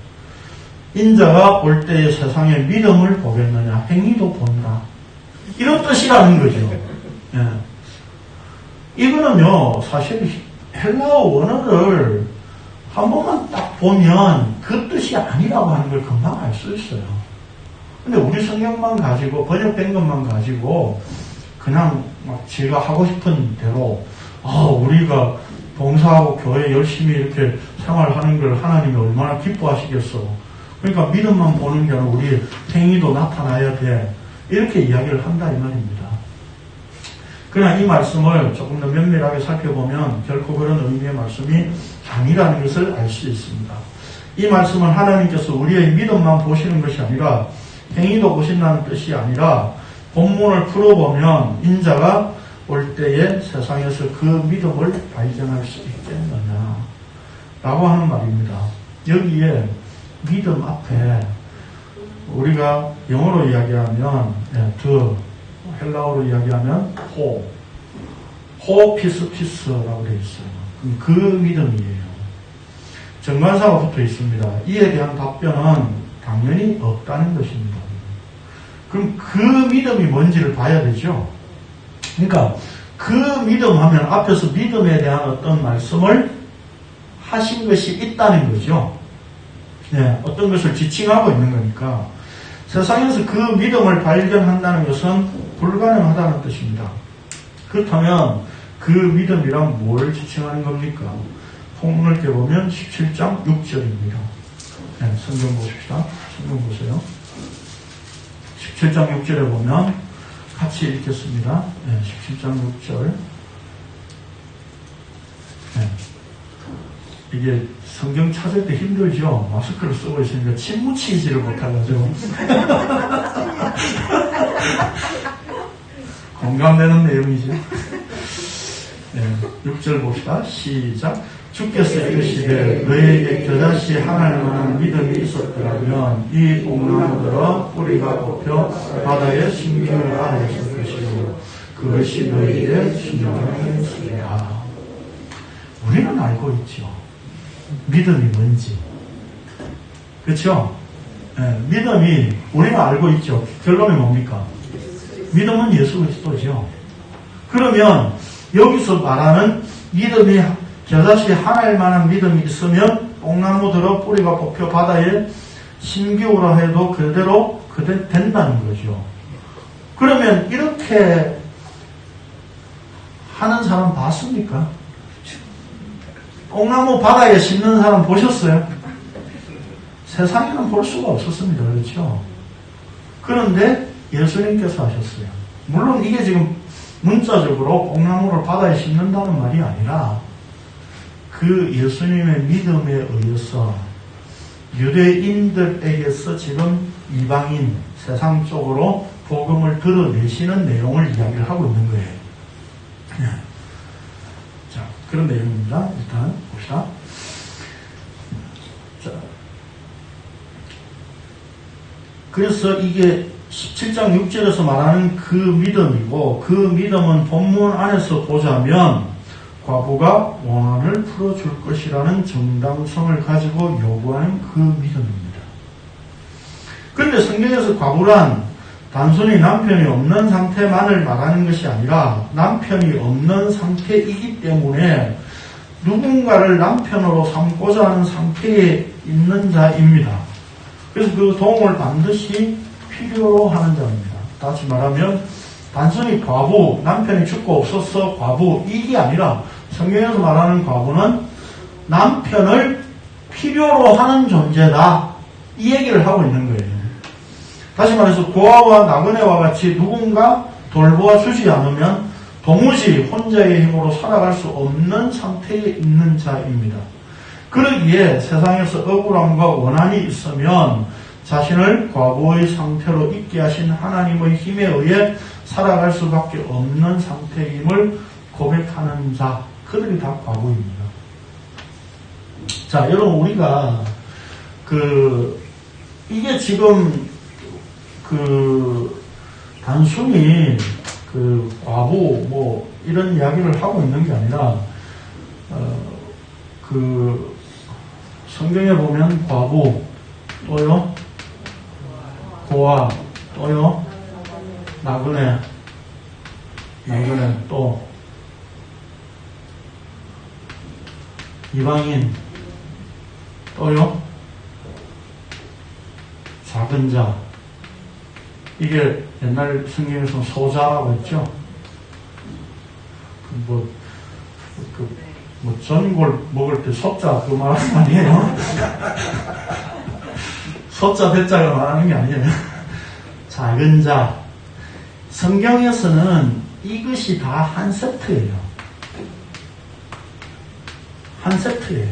인자가 올 때의 세상에 믿음을 보겠느냐, 행위도 본다. 이런 뜻이라는 거죠. 예. 이거는요, 사실 헬라어 원어를 한 번만 딱 보면 그 뜻이 아니라고 하는 걸 금방 알 수 있어요. 근데 우리 성경만 가지고, 번역된 것만 가지고, 그냥 막 제가 하고 싶은 대로, 우리가 봉사하고 교회 열심히 이렇게 생활하는 걸 하나님이 얼마나 기뻐하시겠어. 그러니까 믿음만 보는 게 아니라 우리의 행위도 나타나야 돼. 이렇게 이야기를 한다, 이 말입니다. 그러나 이 말씀을 조금 더 면밀하게 살펴보면 결코 그런 의미의 말씀이 아니라는 것을 알 수 있습니다. 이 말씀은 하나님께서 우리의 믿음만 보시는 것이 아니라 행위도 보신다는 뜻이 아니라 본문을 풀어보면 인자가 올 때에 세상에서 그 믿음을 발견할 수 있겠느냐 라고 하는 말입니다. 여기에 믿음 앞에 우리가 영어로 이야기하면 the, 헬라어로 이야기하면 호 피스라고 되어 있어요. 그 믿음이에요. 정관사가 붙어 있습니다. 이에 대한 답변은 당연히 없다는 것입니다. 그럼 그 믿음이 뭔지를 봐야 되죠. 그러니까 그 믿음 하면 앞에서 믿음에 대한 어떤 말씀을 하신 것이 있다는 거죠. 어떤 것을 지칭하고 있는 거니까 세상에서 그 믿음을 발견한다는 것은 불가능하다는 뜻입니다. 그렇다면 그 믿음이란 뭘 지칭하는 겁니까? 폭넓게 보면 17장 6절입니다. 성경 보십시다. 성경 보세요. 17장 6절에 보면 같이 읽겠습니다. 17장 6절. 이게 성경 찾을 때 힘들죠? 마스크를 쓰고 있으니까 침 묻히지를 못하죠. 공감되는 내용이죠. 6절 봅시다. 시작. 주께서 이르시되 너에게 겨자씨 하나님 만한 믿음이 있었더라면 이 뽕나무들어 뿌리가 뽑혀 바다에 심기를 아래였을 것이요 그것이 너에게 신령하였으리라. 우리는 알고 있죠. 믿음이 뭔지. 그렇죠? 믿음이 우리가 알고 있죠. 결론이 뭡니까? 믿음은 예수 그리스도죠. 그러면 여기서 말하는 믿음이 겨자씨 하나일 만한 믿음이 있으면 뽕나무 들어 뿌리가 뽑혀 바다에 심기우라 해도 그대로 된다는 거죠. 그러면 이렇게 하는 사람 봤습니까? 뽕나무 바다에 심는 사람 보셨어요? 세상에는 볼 수가 없었습니다. 그렇죠? 그런데 예수님께서 하셨어요. 물론 이게 지금 문자적으로 뽕나무를 바다에 심는다는 말이 아니라 그 예수님의 믿음에 의해서 유대인들에게서 지금 이방인 세상 쪽으로 복음을 드러내시는 내용을 이야기를 하고 있는 거예요. 자, 그런 내용입니다. 일단 봅시다. 자, 그래서 이게 17장 6절에서 말하는 그 믿음이고 그 믿음은 본문 안에서 보자면 과부가 원한을 풀어줄 것이라는 정당성을 가지고 요구하는 그 믿음입니다. 그런데 성경에서 과부란 단순히 남편이 없는 상태만을 말하는 것이 아니라 남편이 없는 상태이기 때문에 누군가를 남편으로 삼고자 하는 상태에 있는 자입니다. 그래서 그 도움을 반드시 필요로 하는 자입니다. 다시 말하면 단순히 과부, 남편이 죽고 없어서 과부, 이게 아니라 성경에서 말하는 과부는 남편을 필요로 하는 존재다. 이 얘기를 하고 있는 거예요. 다시 말해서 고아와 나그네와 같이 누군가 돌보아 주지 않으면 도무지 혼자의 힘으로 살아갈 수 없는 상태에 있는 자입니다. 그러기에 세상에서 억울함과 원한이 있으면 자신을 과부의 상태로 있게 하신 하나님의 힘에 의해 살아갈 수밖에 없는 상태임을 고백하는 자, 그들이 다 과부입니다. 자, 여러분, 우리가 이게 지금 단순히 과부 이런 이야기를 하고 있는 게 아니라 성경에 보면 과부, 또요 고아, 또요 나그네, 또 이방인, 또요 작은 자, 이게 옛날 성경에서 소자라고 했죠. 전골 먹을 때 소자 그 말하는 거 아니에요? 소자 대자가 말하는 게 아니에요. 작은 자. 성경에서는 이것이 다 한 세트예요. 한 세트예요.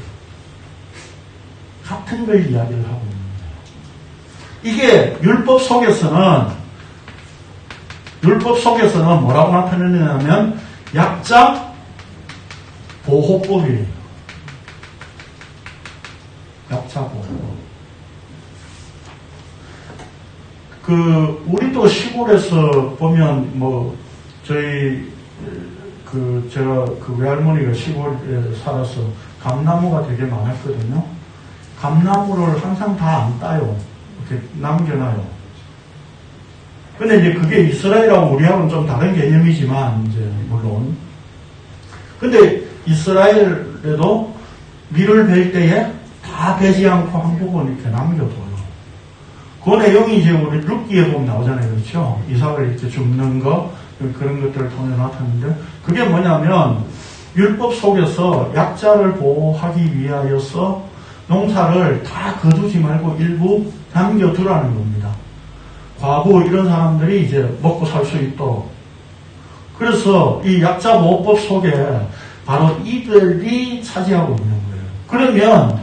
같은 걸 이야기를 하고 있는 거예요. 이게 율법 속에서는 뭐라고 나타내냐면 약자 보호법이에요. 약자 보호법. 우리도 시골에서 보면 저희 제가 외할머니가 시골에 살아서 감나무가 되게 많았거든요. 감나무를 항상 다 안 따요. 이렇게 남겨놔요. 근데 이제 그게 이스라엘하고 우리하고는 좀 다른 개념이지만, 이제, 물론. 근데 이스라엘에도 밀을 벨 때에 다 베지 않고 한 부분 이렇게 남겨둬요. 그 내용이 이제 우리 룻기에 보면 나오잖아요. 그렇죠? 이삭을 이렇게 줍는 거, 그런 것들을 통해 나타났는데, 그게 뭐냐면, 율법 속에서 약자를 보호하기 위하여서 농사를 다 거두지 말고 일부 남겨두라는 겁니다. 과부 이런 사람들이 이제 먹고 살 수 있도록. 그래서 이 약자보호법 속에 바로 이들이 차지하고 있는 거예요. 그러면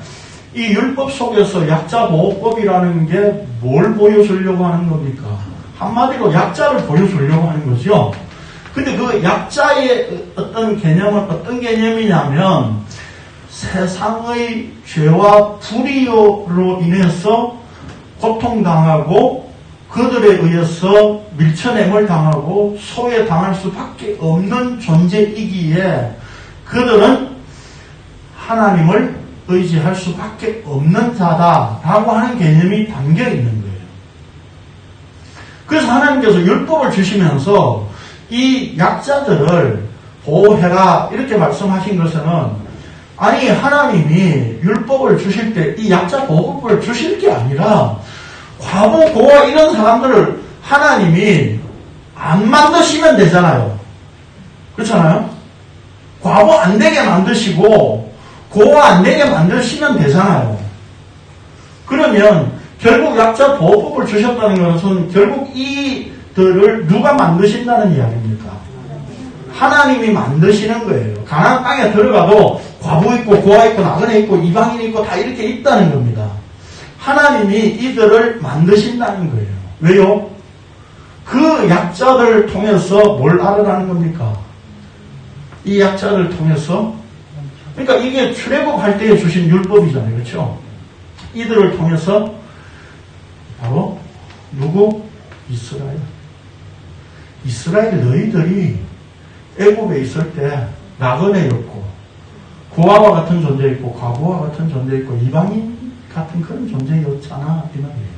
이 율법 속에서 약자보호법이라는 게 뭘 보여주려고 하는 겁니까? 한마디로 약자를 보여주려고 하는 거죠. 근데 그 약자의 어떤 개념은 어떤 개념이냐면 세상의 죄와 불의로 인해서 고통당하고 그들에 의해서 밀쳐냄을 당하고 소외당할 수밖에 없는 존재이기에 그들은 하나님을 의지할 수밖에 없는 자다라고 하는 개념이 담겨 있는 거예요. 그래서 하나님께서 율법을 주시면서 이 약자들을 보호해라 이렇게 말씀하신 것은 아니 하나님이 율법을 주실 때 이 약자 보호법을 주실 게 아니라 과부, 고아 이런 사람들을 하나님이 안 만드시면 되잖아요. 그렇잖아요? 과부 안 되게 만드시고 고아 안 되게 만드시면 되잖아요. 그러면 결국 약자 보호법을 주셨다는 것은 결국 이들을 누가 만드신다는 이야기입니까? 하나님이 만드시는 거예요. 가나안 땅에 들어가도 과부 있고 고아 있고 나그네 있고 이방인 있고 다 이렇게 있다는 겁니다. 하나님이 이들을 만드신다는 거예요. 왜요? 그 약자들을 통해서 뭘 알으라는 겁니까? 이 약자들을 통해서 그러니까 이게 출애굽할 때에 주신 율법이잖아요. 그렇죠? 이들을 통해서 바로 누구? 이스라엘. 이스라엘 너희들이 애굽에 있을 때 나그네였고 고아와 같은 존재였고 과부와 같은 존재였고 이방인 같은 그런 존재였잖아 이 말이에요.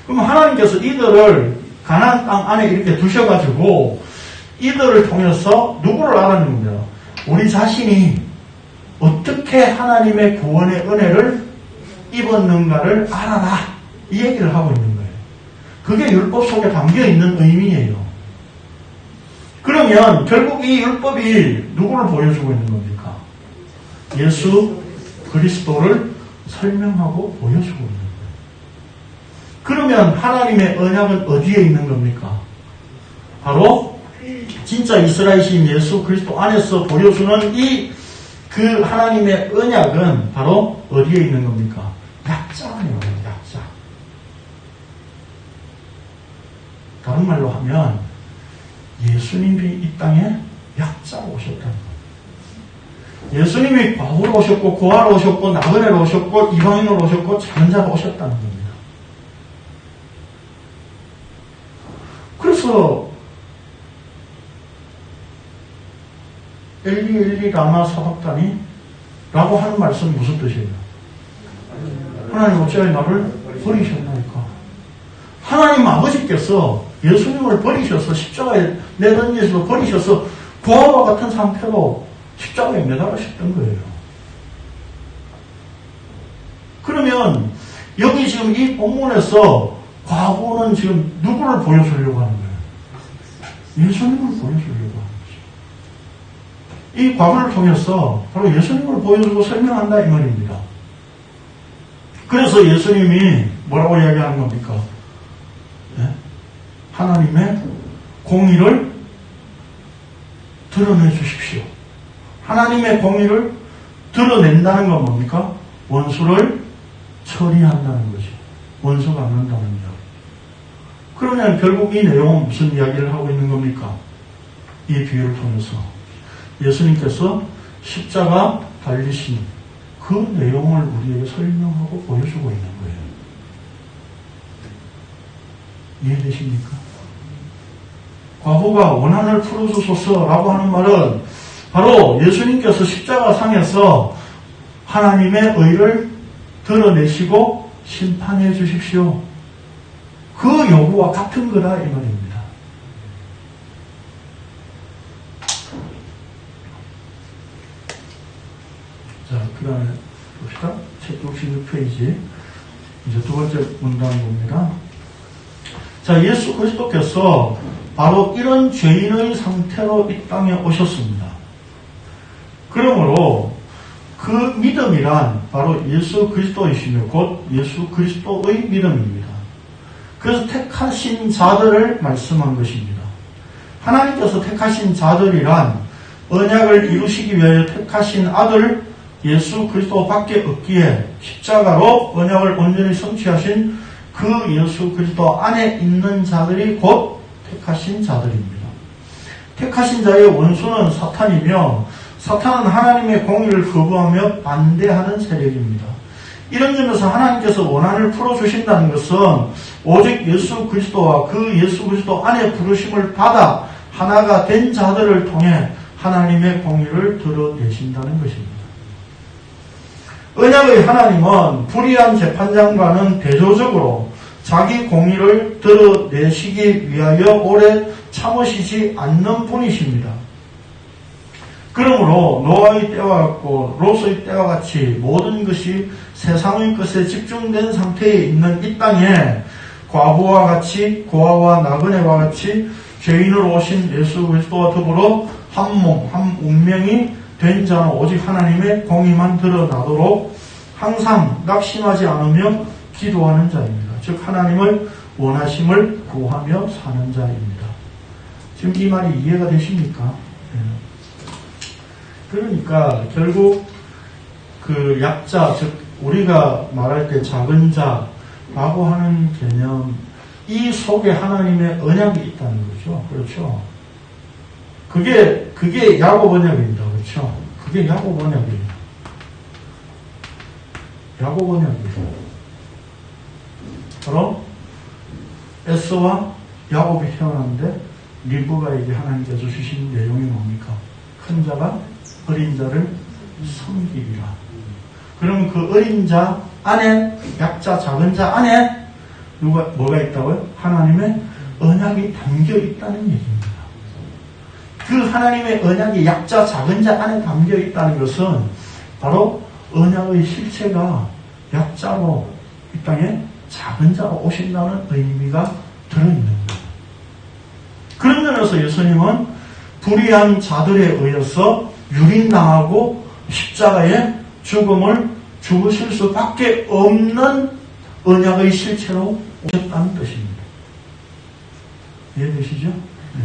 그럼 하나님께서 이들을 가나안 땅 안에 이렇게 두셔가지고 이들을 통해서 누구를 알아낸 겁니다. 우리 자신이 어떻게 하나님의 구원의 은혜를 입었는가를 알아라. 이 얘기를 하고 있는 거예요. 그게 율법 속에 담겨있는 의미예요. 그러면 결국 이 율법이 누구를 보여주고 있는 겁니까? 예수 그리스도를 설명하고 보여주고 있는 거예요. 그러면 하나님의 언약은 어디에 있는 겁니까? 바로 진짜 이스라엘신 예수 그리스도 안에서 보여주는 그 하나님의 언약은 바로 어디에 있는 겁니까? 약자예요. 약자. 다른 말로 하면 예수님이 이 땅에 약자로 오셨다는 거예요. 예수님이 과부로 오셨고 고아로 오셨고 나그네로 오셨고 이방인으로 오셨고 작은 자로 오셨다는 겁니다. 그래서 엘리 엘리 라마 사박다니 라고 하는 말씀은 무슨 뜻이에요? 하나님 어찌하여 나를 버리셨나이까? 하나님 아버지께서 예수님을 버리셔서 십자가에 내던지셔서 버리셔서 고아와 같은 상태로 십자가에 매달으셨던 거예요. 그러면 여기 지금 이 본문에서 과부는 지금 누구를 보여주려고 하는 거예요? 예수님을 보여주려고 하는 거죠. 이 과부를 통해서 바로 예수님을 보여주고 설명한다 이 말입니다. 그래서 예수님이 뭐라고 이야기하는 겁니까? 네? 하나님의 공의를 드러내 주십시오. 하나님의 공의를 드러낸다는 건 뭡니까? 원수를 처리한다는 거죠. 원수가 안 난다는 이야기. 그러면 결국 이 내용은 무슨 이야기를 하고 있는 겁니까? 이 비유를 통해서 예수님께서 십자가 달리신 그 내용을 우리에게 설명하고 보여주고 있는 거예요. 이해되십니까? 과부가 원한을 풀어주소서라고 하는 말은 바로 예수님께서 십자가상에서 하나님의 의를 드러내시고 심판해 주십시오. 그 요구와 같은 거다 이 말입니다. 자, 그 다음에 봅시다. 책 66페이지 이제 두 번째 문단 봅니다. 자, 예수 그리스도께서 바로 이런 죄인의 상태로 이 땅에 오셨습니다. 그러므로 그 믿음이란 바로 예수 그리스도이시며 곧 예수 그리스도의 믿음입니다. 그래서 택하신 자들을 말씀한 것입니다. 하나님께서 택하신 자들이란 언약을 이루시기 위하여 택하신 아들 예수 그리스도밖에 없기에 십자가로 언약을 온전히 성취하신 그 예수 그리스도 안에 있는 자들이 곧 택하신 자들입니다. 택하신 자의 원수는 사탄이며 사탄은 하나님의 공의를 거부하며 반대하는 세력입니다. 이런 점에서 하나님께서 원한을 풀어주신다는 것은 오직 예수 그리스도와 그 예수 그리스도 안에 부르심을 받아 하나가 된 자들을 통해 하나님의 공의를 드러내신다는 것입니다. 언약의 하나님은 불의한 재판장과는 대조적으로 자기 공의를 드러내시기 위하여 오래 참으시지 않는 분이십니다. 그러므로 노아의 때와 같고 롯의 때와 같이 모든 것이 세상의 것에 집중된 상태에 있는 이 땅에 과부와 같이 고아와 나그네와 같이 죄인으로 오신 예수 그리스도와 더불어 한 몸, 한 운명이 된 자는 오직 하나님의 공의만 드러나도록 항상 낙심하지 않으며 기도하는 자입니다. 즉 하나님의 원하심을 구하며 사는 자입니다. 지금 이 말이 이해가 되십니까? 그러니까 결국 그 약자, 즉 우리가 말할 때 작은 자라고 하는 개념, 이 속에 하나님의 언약이 있다는 거죠. 그렇죠? 그게 야곱 언약입니다. 그렇죠? 그게 야곱 언약이에요. 야곱 언약이에요. 바로 에서와 야곱이 태어났는데 립브가에게 하나님께서 주신 내용이 뭡니까? 큰 자가 어린 자를 섬기리라. 그러면 그 어린 자 안에, 약자, 작은 자 안에 뭐가 있다고요? 하나님의 언약이 담겨 있다는 얘기입니다. 그 하나님의 언약이 약자, 작은 자 안에 담겨 있다는 것은 바로 언약의 실체가 약자로 이 땅에 작은 자로 오신다는 의미가 들어있는 거예요. 그런 면에서 예수님은 불의한 자들에 의해서 유린당하고 십자가의 죽음을 죽으실 수밖에 없는 언약의 실체로 오셨다는 뜻입니다. 이해되시죠? 네.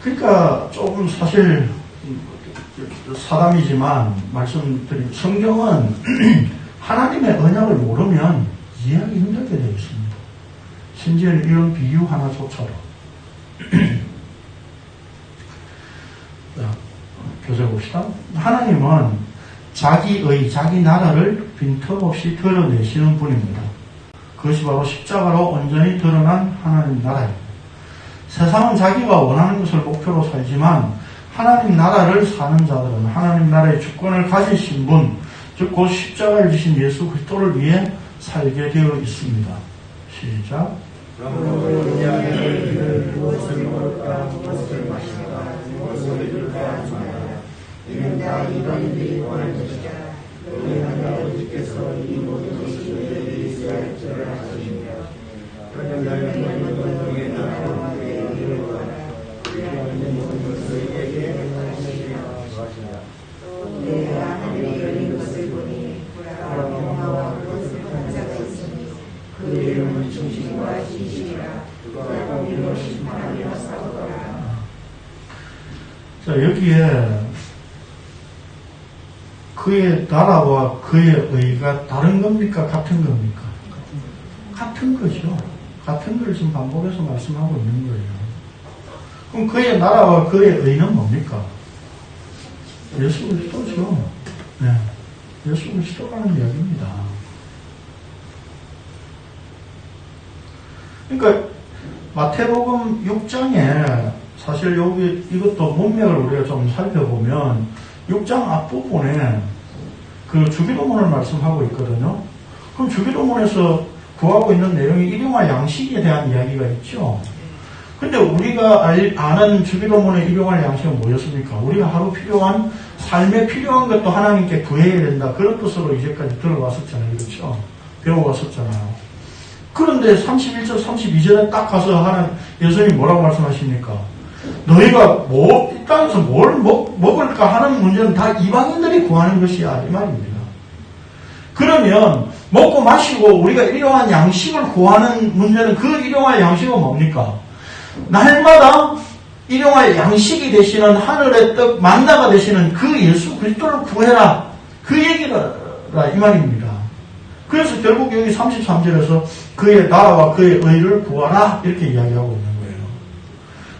그러니까 조금 사실 사담이지만 말씀드린 성경은 하나님의 언약을 모르면 이해하기 힘들게 되어 있습니다. 심지어 이런 비유 하나조차도. 자, 교재 봅시다. 하나님은 자기 나라를 빈틈없이 드러내시는 분입니다. 그것이 바로 십자가로 온전히 드러난 하나님 나라입니다. 세상은 자기가 원하는 것을 목표로 살지만 하나님 나라를 사는 자들은 하나님 나라의 주권을 가지신 분, 즉 곧 십자가를 지신 예수 그리스도를 위해 살게 되어 있습니다. 시작. 무엇을 먹을까, 무엇을 마실까, 무엇을 입을까 하잖아요. 이는 다 이방인들이 원하는 것이다. 그러나 아버지께서 이 모든 것을 너희에게 있어야 할 줄 아십니다. 그러나 너희는 너희의 나라와 너희의 의를 구하라. 그리하면 모든 것을 너희에게 하시리라. 내가 하늘이 열린 것을 보니 바로 영화와 그것을 본 자가 있으니 그 이름은 중심과 진실이라. 그가 공의로 심판하며 싸우더라. 자, 여기에 그의 나라와 그의 의가 다른 겁니까? 같은 겁니까? 같은 거죠. 같은 걸 지금 반복해서 말씀하고 있는 거예요. 그럼 그의 나라와 그의 의는 뭡니까? 예수 그리스도죠. 네. 예수 그리스도라는 이야기입니다. 그러니까 마태복음 6장에 사실 여기 이것도 문맥을 우리가 좀 살펴보면 6장 앞부분에 그 주기도문을 말씀하고 있거든요. 그럼 주기도문에서 구하고 있는 내용이 일용할 양식에 대한 이야기가 있죠. 근데 우리가 아는 주기도문의 일용할 양식은 뭐였습니까? 우리가 하루 필요한, 삶에 필요한 것도 하나님께 구해야 된다. 그런 뜻으로 이제까지 들어왔었잖아요. 그렇죠? 배워왔었잖아요. 그런데 31절, 32절에 딱 가서 예수님이 뭐라고 말씀하십니까? 너희가 이 땅에서 뭘 먹을까 하는 문제는 다 이방인들이 구하는 것이야. 이 말입니다. 그러면 먹고 마시고 우리가 일용할 양식을 구하는 문제는 그 일용할 양식은 뭡니까? 날마다 일용할 양식이 되시는 하늘의 떡 만나가 되시는 그 예수 그리스도를 구해라. 그 얘기라 이 말입니다. 그래서 결국 여기 33절에서 그의 나라와 그의 의를 구하라 이렇게 이야기하고 있는 거예요.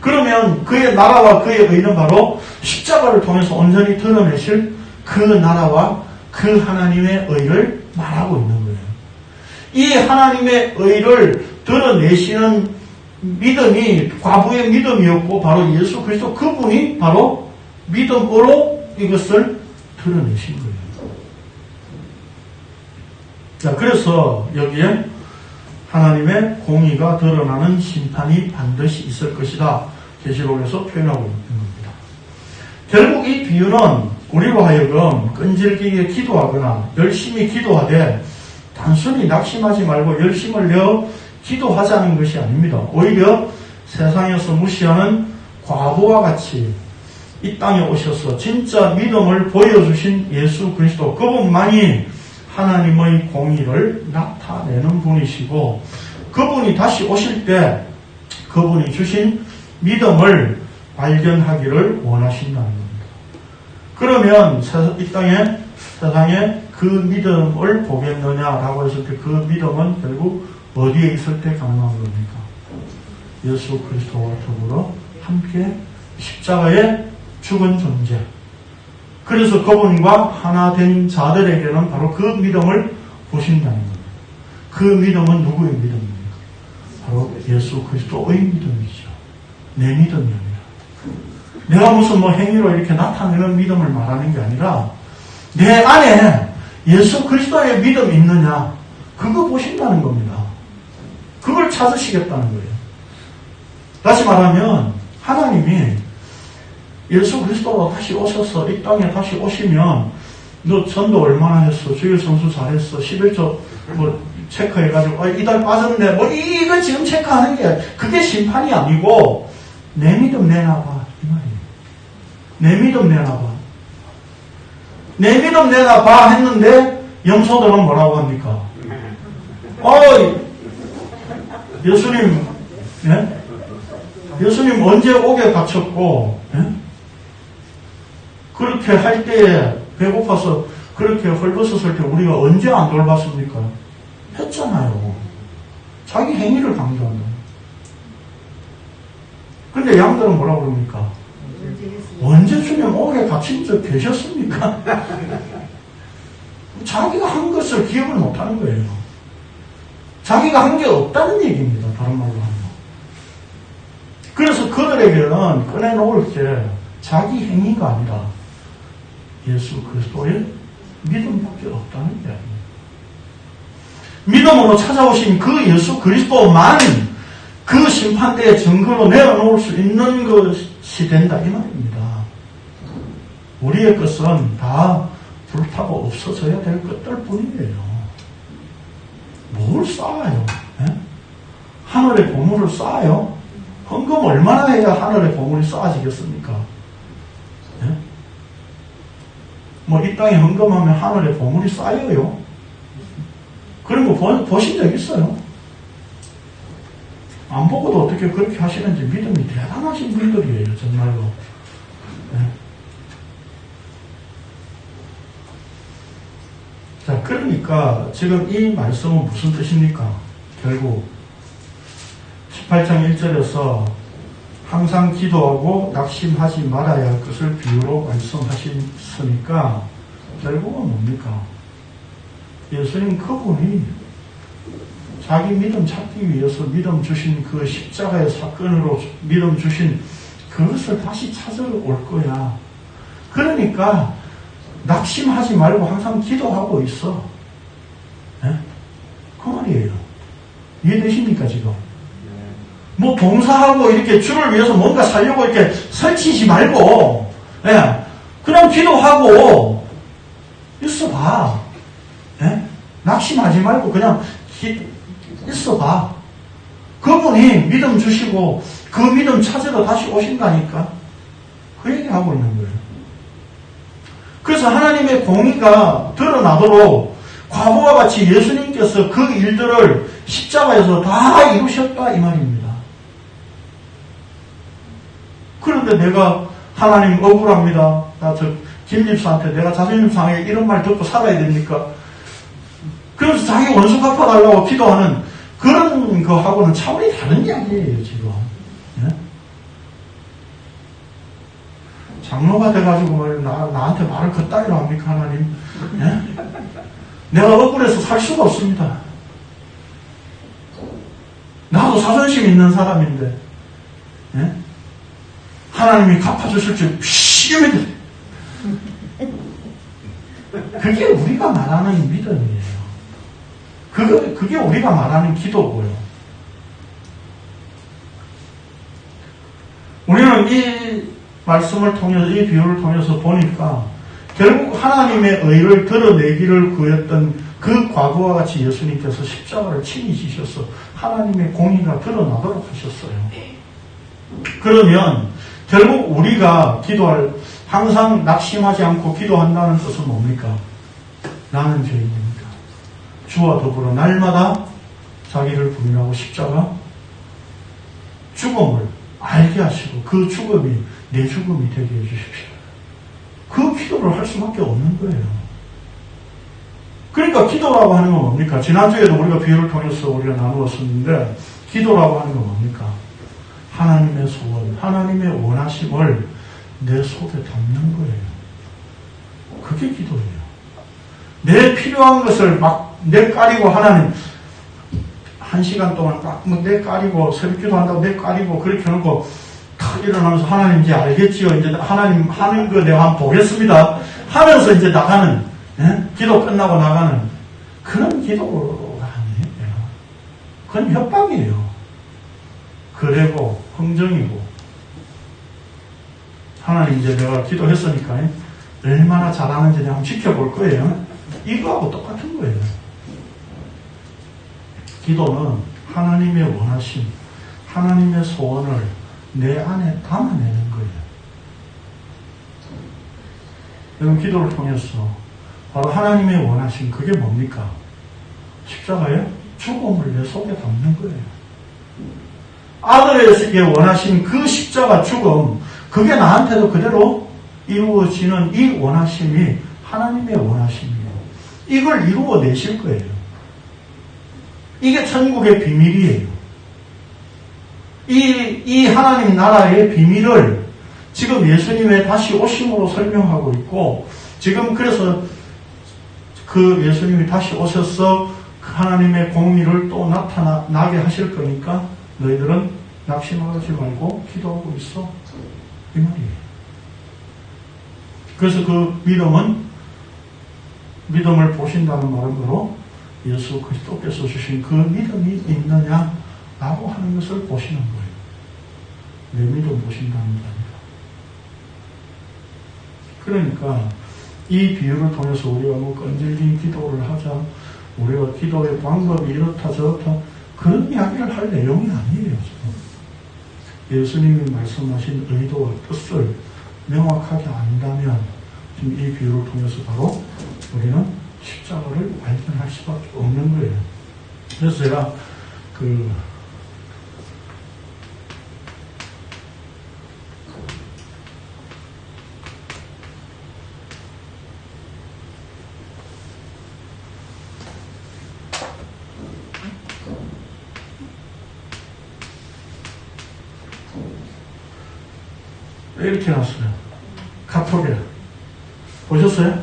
그러면 그의 나라와 그의 의는 바로 십자가를 통해서 온전히 드러내실 그 나라와 그 하나님의 의를 말하고 있는 거예요. 이 하나님의 의를 드러내시는 믿음이 과부의 믿음이었고 바로 예수 그리스도 그분이 바로 믿음으로 이것을 드러내신 거예요. 자, 그래서 여기에 하나님의 공의가 드러나는 심판이 반드시 있을 것이다. 계시록에서 표현하고 있는 겁니다. 결국 이 비유는 우리로 하여금 끈질기게 기도하거나 열심히 기도하되 단순히 낙심하지 말고 열심을 내어 기도하자는 것이 아닙니다. 오히려 세상에서 무시하는 과부와 같이 이 땅에 오셔서 진짜 믿음을 보여주신 예수 그리스도 그분만이 하나님의 공의를 나타내는 분이시고 그분이 다시 오실 때 그분이 주신 믿음을 발견하기를 원하신다는 겁니다. 그러면 이 땅에 세상에 그 믿음을 보겠느냐라고 했을 때 그 믿음은 결국 어디에 있을 때 가능한 겁니까? 예수 그리스도와 더불어 함께 십자가에 죽은 존재. 그래서 그분과 하나 된 자들에게는 바로 그 믿음을 보신다는 겁니다. 그 믿음은 누구의 믿음입니까? 바로 예수 그리스도의 믿음이죠. 내 믿음이 아니라. 내가 무슨 행위로 이렇게 나타내는 믿음을 말하는 게 아니라 내 안에 예수 그리스도의 믿음이 있느냐 그거 보신다는 겁니다. 그걸 찾으시겠다는 거예요. 다시 말하면 하나님이 예수 그리스도로 다시 오셔서 이 땅에 다시 오시면 너 전도 얼마나 했어? 주일 성수 잘했어? 11조 뭐 체크해가지고 이달 빠졌네. 뭐 이거 지금 체크하는 게 그게 심판이 아니고 내 믿음 내놔봐 이 말이에요. 내 믿음 내놔봐. 내 믿음 내놔봐 했는데 염소들은 뭐라고 합니까? 예수님, 예? 예수님 언제 옥에 갇혔고, 예? 그렇게 할 때에 배고파서 그렇게 헐벗었을 때 우리가 언제 안 돌봤습니까? 했잖아요. 자기 행위를 강조한다. 근데 양들은 뭐라고 그럽니까? 언제 주님 옥에 갇힌 적 계셨습니까? 자기가 한 것을 기억을 못하는 거예요. 자기가 한 게 없다는 얘기입니다. 다른 말로 하면. 그래서 그들에게는 꺼내놓을 게 자기 행위가 아니라 예수 그리스도의 믿음밖에 없다는 이야기입니다. 믿음으로 찾아오신 그 예수 그리스도만 그 심판대의 증거로 내어놓을 수 있는 것이 된다 이 말입니다. 우리의 것은 다 불타고 없어져야 될 것들 뿐이에요. 뭘 쌓아요? 예? 하늘의 보물을 쌓아요? 헌금 얼마나 해야 하늘의 보물이 쌓아지겠습니까? 예? 뭐 이 땅에 헌금하면 하늘의 보물이 쌓여요? 그런 거 보신 적 있어요? 안 보고도 어떻게 그렇게 하시는지 믿음이 대단하신 분들이에요, 정말로. 예? 자, 그러니까 지금 이 말씀은 무슨 뜻입니까? 결국 18장 1절에서 항상 기도하고 낙심하지 말아야 할 것을 비유로 말씀하셨으니까 결국은 뭡니까? 예수님 그분이 자기 믿음 찾기 위해서 믿음 주신 그 십자가의 사건으로 믿음 주신 그것을 다시 찾으러 올 거야. 그러니까 낙심하지 말고 항상 기도하고 있어. 네? 그 말이에요. 이해되십니까 지금? 뭐 봉사하고 이렇게 주를 위해서 뭔가 살려고 이렇게 설치지 말고 네? 그냥 기도하고 있어봐. 네? 낙심하지 말고 그냥 있어봐. 그분이 믿음 주시고 그 믿음 찾으러 다시 오신다니까. 그 얘기하고 있는 거예요. 그래서 하나님의 공의가 드러나도록 과거와 같이 예수님께서 그 일들을 십자가에서 다 이루셨다 이 말입니다. 그런데 내가 하나님 억울합니다. 나 김 집사한테 내가 자존심 상해 이런 말 듣고 살아야 됩니까? 그래서 자기 원수 갚아달라고 기도하는 그런 거하고는 차원이 다른 이야기예요 지금. 네? 장로가 돼가지고 나한테 말을 그따위로 합니까 하나님? 네? 내가 억울해서 살 수가 없습니다. 나도 자존심 있는 사람인데 네? 하나님이 갚아주실 줄 믿음이 그게 우리가 말하는 믿음이에요. 그게 우리가 말하는 기도고요. 우리는 이 말씀을 통해서 이 비유를 통해서 보니까 결국 하나님의 의를 드러내기를 구했던 그 과거와 같이 예수님께서 십자가를 친히 지셔서 하나님의 공의가 드러나도록 하셨어요. 그러면 결국 우리가 기도할 항상 낙심하지 않고 기도한다는 뜻은 뭡니까? 나는 죄인입니다. 주와 더불어 날마다 자기를 부인하고 십자가 죽음을 알게 하시고 그 죽음이 내 죽음이 되게 해주십시오. 그 기도를 할 수밖에 없는 거예요. 그러니까 기도라고 하는 건 뭡니까? 지난주에도 우리가 비유를 통해서 우리가 나누었었는데 기도라고 하는 건 뭡니까? 하나님의 소원, 하나님의 원하심을 내 속에 담는 거예요. 그게 기도예요. 내 필요한 것을 막 내까리고 하나님 1시간 동안 막 내까리고 새벽 기도한다고 내까리고 그렇게 해놓고 탁 일어나면서 하나님 이제 알겠지요. 이제 하나님 하는 거 내가 한번 보겠습니다. 하면서 이제 나가는 기도 끝나고 나가는 그런 기도가 아니에요. 그건 협박이에요. 거래고 흥정이고 하나님 이제 내가 기도했으니까 얼마나 잘하는지 내가 한번 지켜볼 거예요. 이거하고 똑같은 거예요. 기도는 하나님의 원하심, 하나님의 소원을 내 안에 담아내는 거예요. 여러분, 기도를 통해서 바로 하나님의 원하심, 그게 뭡니까? 십자가에 죽음을 내 속에 담는 거예요. 아들에게 원하신 그 십자가 죽음, 그게 나한테도 그대로 이루어지는 이 원하심이 하나님의 원하심이에요. 이걸 이루어내실 거예요. 이게 천국의 비밀이에요. 이 하나님 나라의 비밀을 지금 예수님의 다시 오심으로 설명하고 있고, 지금 그래서 그 예수님이 다시 오셔서 그 하나님의 공의를 또 나타나게 하실 거니까 너희들은 낙심하지 말고 기도하고 있어. 이 말이에요. 그래서 그 믿음을 보신다는 말로 예수 그리스도께서 주신 그 믿음이 있느냐라고 하는 것을 보시는 거예요. 내 믿음 보신다는 게 아니라. 그러니까 이 비유를 통해서 우리가 뭐 끈질긴 기도를 하자, 우리가 기도의 방법이 이렇다 저렇다, 그런 이야기를 할 내용이 아니에요. 예수님이 말씀하신 의도와 뜻을 명확하게 안다면 지금 이 비유를 통해서 바로 우리는 십자가를 발견할 수밖에 없는 거예요. 그래서 제가 이렇게 놨어요. 카톡에. 보셨어요?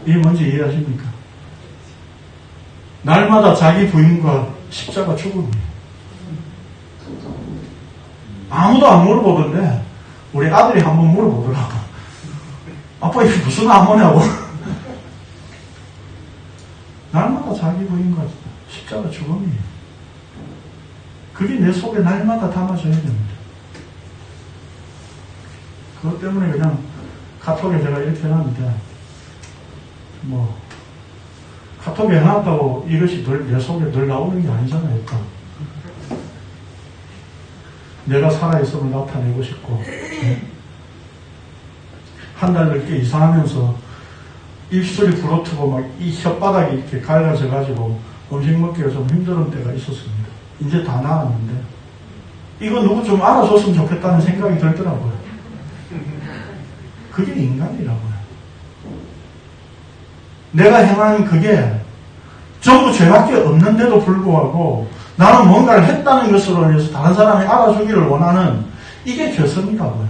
이게 뭔지 이해하십니까? 날마다 자기 부인과 십자가 죽음이에요. 아무도 안 물어보던데 우리 아들이 한번 물어보더라고. 아빠 이게 무슨 암호냐고. 날마다 자기 부인과 십자가 죽음이에요. 그게 내 속에 날마다 담아져야 됩니다. 그것 때문에 그냥 카톡에 제가 이렇게 해놨는데, 카톡에 해놨다고 이것이 내 속에 늘 나오는 게 아니잖아요. 내가 살아있음을 나타내고 싶고, 한 달 넘게 이사하면서 입술이 부러뜨고 막 이 혓바닥이 이렇게 갈라져가지고 음식 먹기가 좀 힘든 때가 있었습니다. 이제 다 나았는데, 이거 누구 좀 알아줬으면 좋겠다는 생각이 들더라고요. 그게 인간이라고요. 내가 행한 그게 전부 죄밖에 없는데도 불구하고 나는 뭔가를 했다는 것으로 인해서 다른 사람이 알아주기를 원하는 이게 죄성이라고요.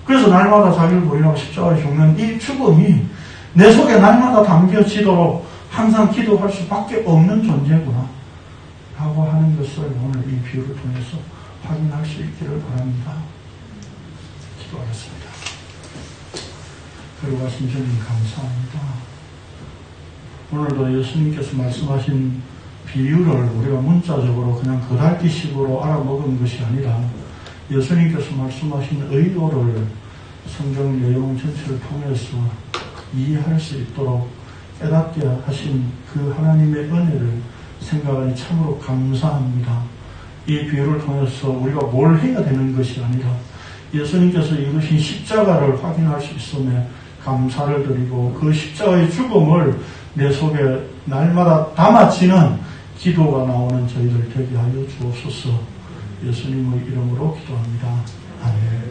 그래서 날마다 자기를 부인하고 십자가에 죽는 이 죽음이 내 속에 날마다 담겨지도록 항상 기도할 수밖에 없는 존재구나 라고 하는 것을 오늘 이 비유를 통해서 확인할 수 있기를 바랍니다. 기도하겠습니다. 그리고 하신 주님 감사합니다. 오늘도 예수님께서 말씀하신 비유를 우리가 문자적으로 그냥 거달기식으로 알아먹은 것이 아니라 예수님께서 말씀하신 의도를 성경 내용 전체를 통해서 이해할 수 있도록 깨닫게 하신 그 하나님의 은혜를 생각하니 참으로 감사합니다. 이 비유를 통해서 우리가 뭘 해야 되는 것이 아니라 예수님께서 이루신 십자가를 확인할 수 있음에 감사를 드리고 그 십자가의 죽음을 내 속에 날마다 담아지는 기도가 나오는 저희들 되게 하여 주옵소서. 예수님의 이름으로 기도합니다. 아멘.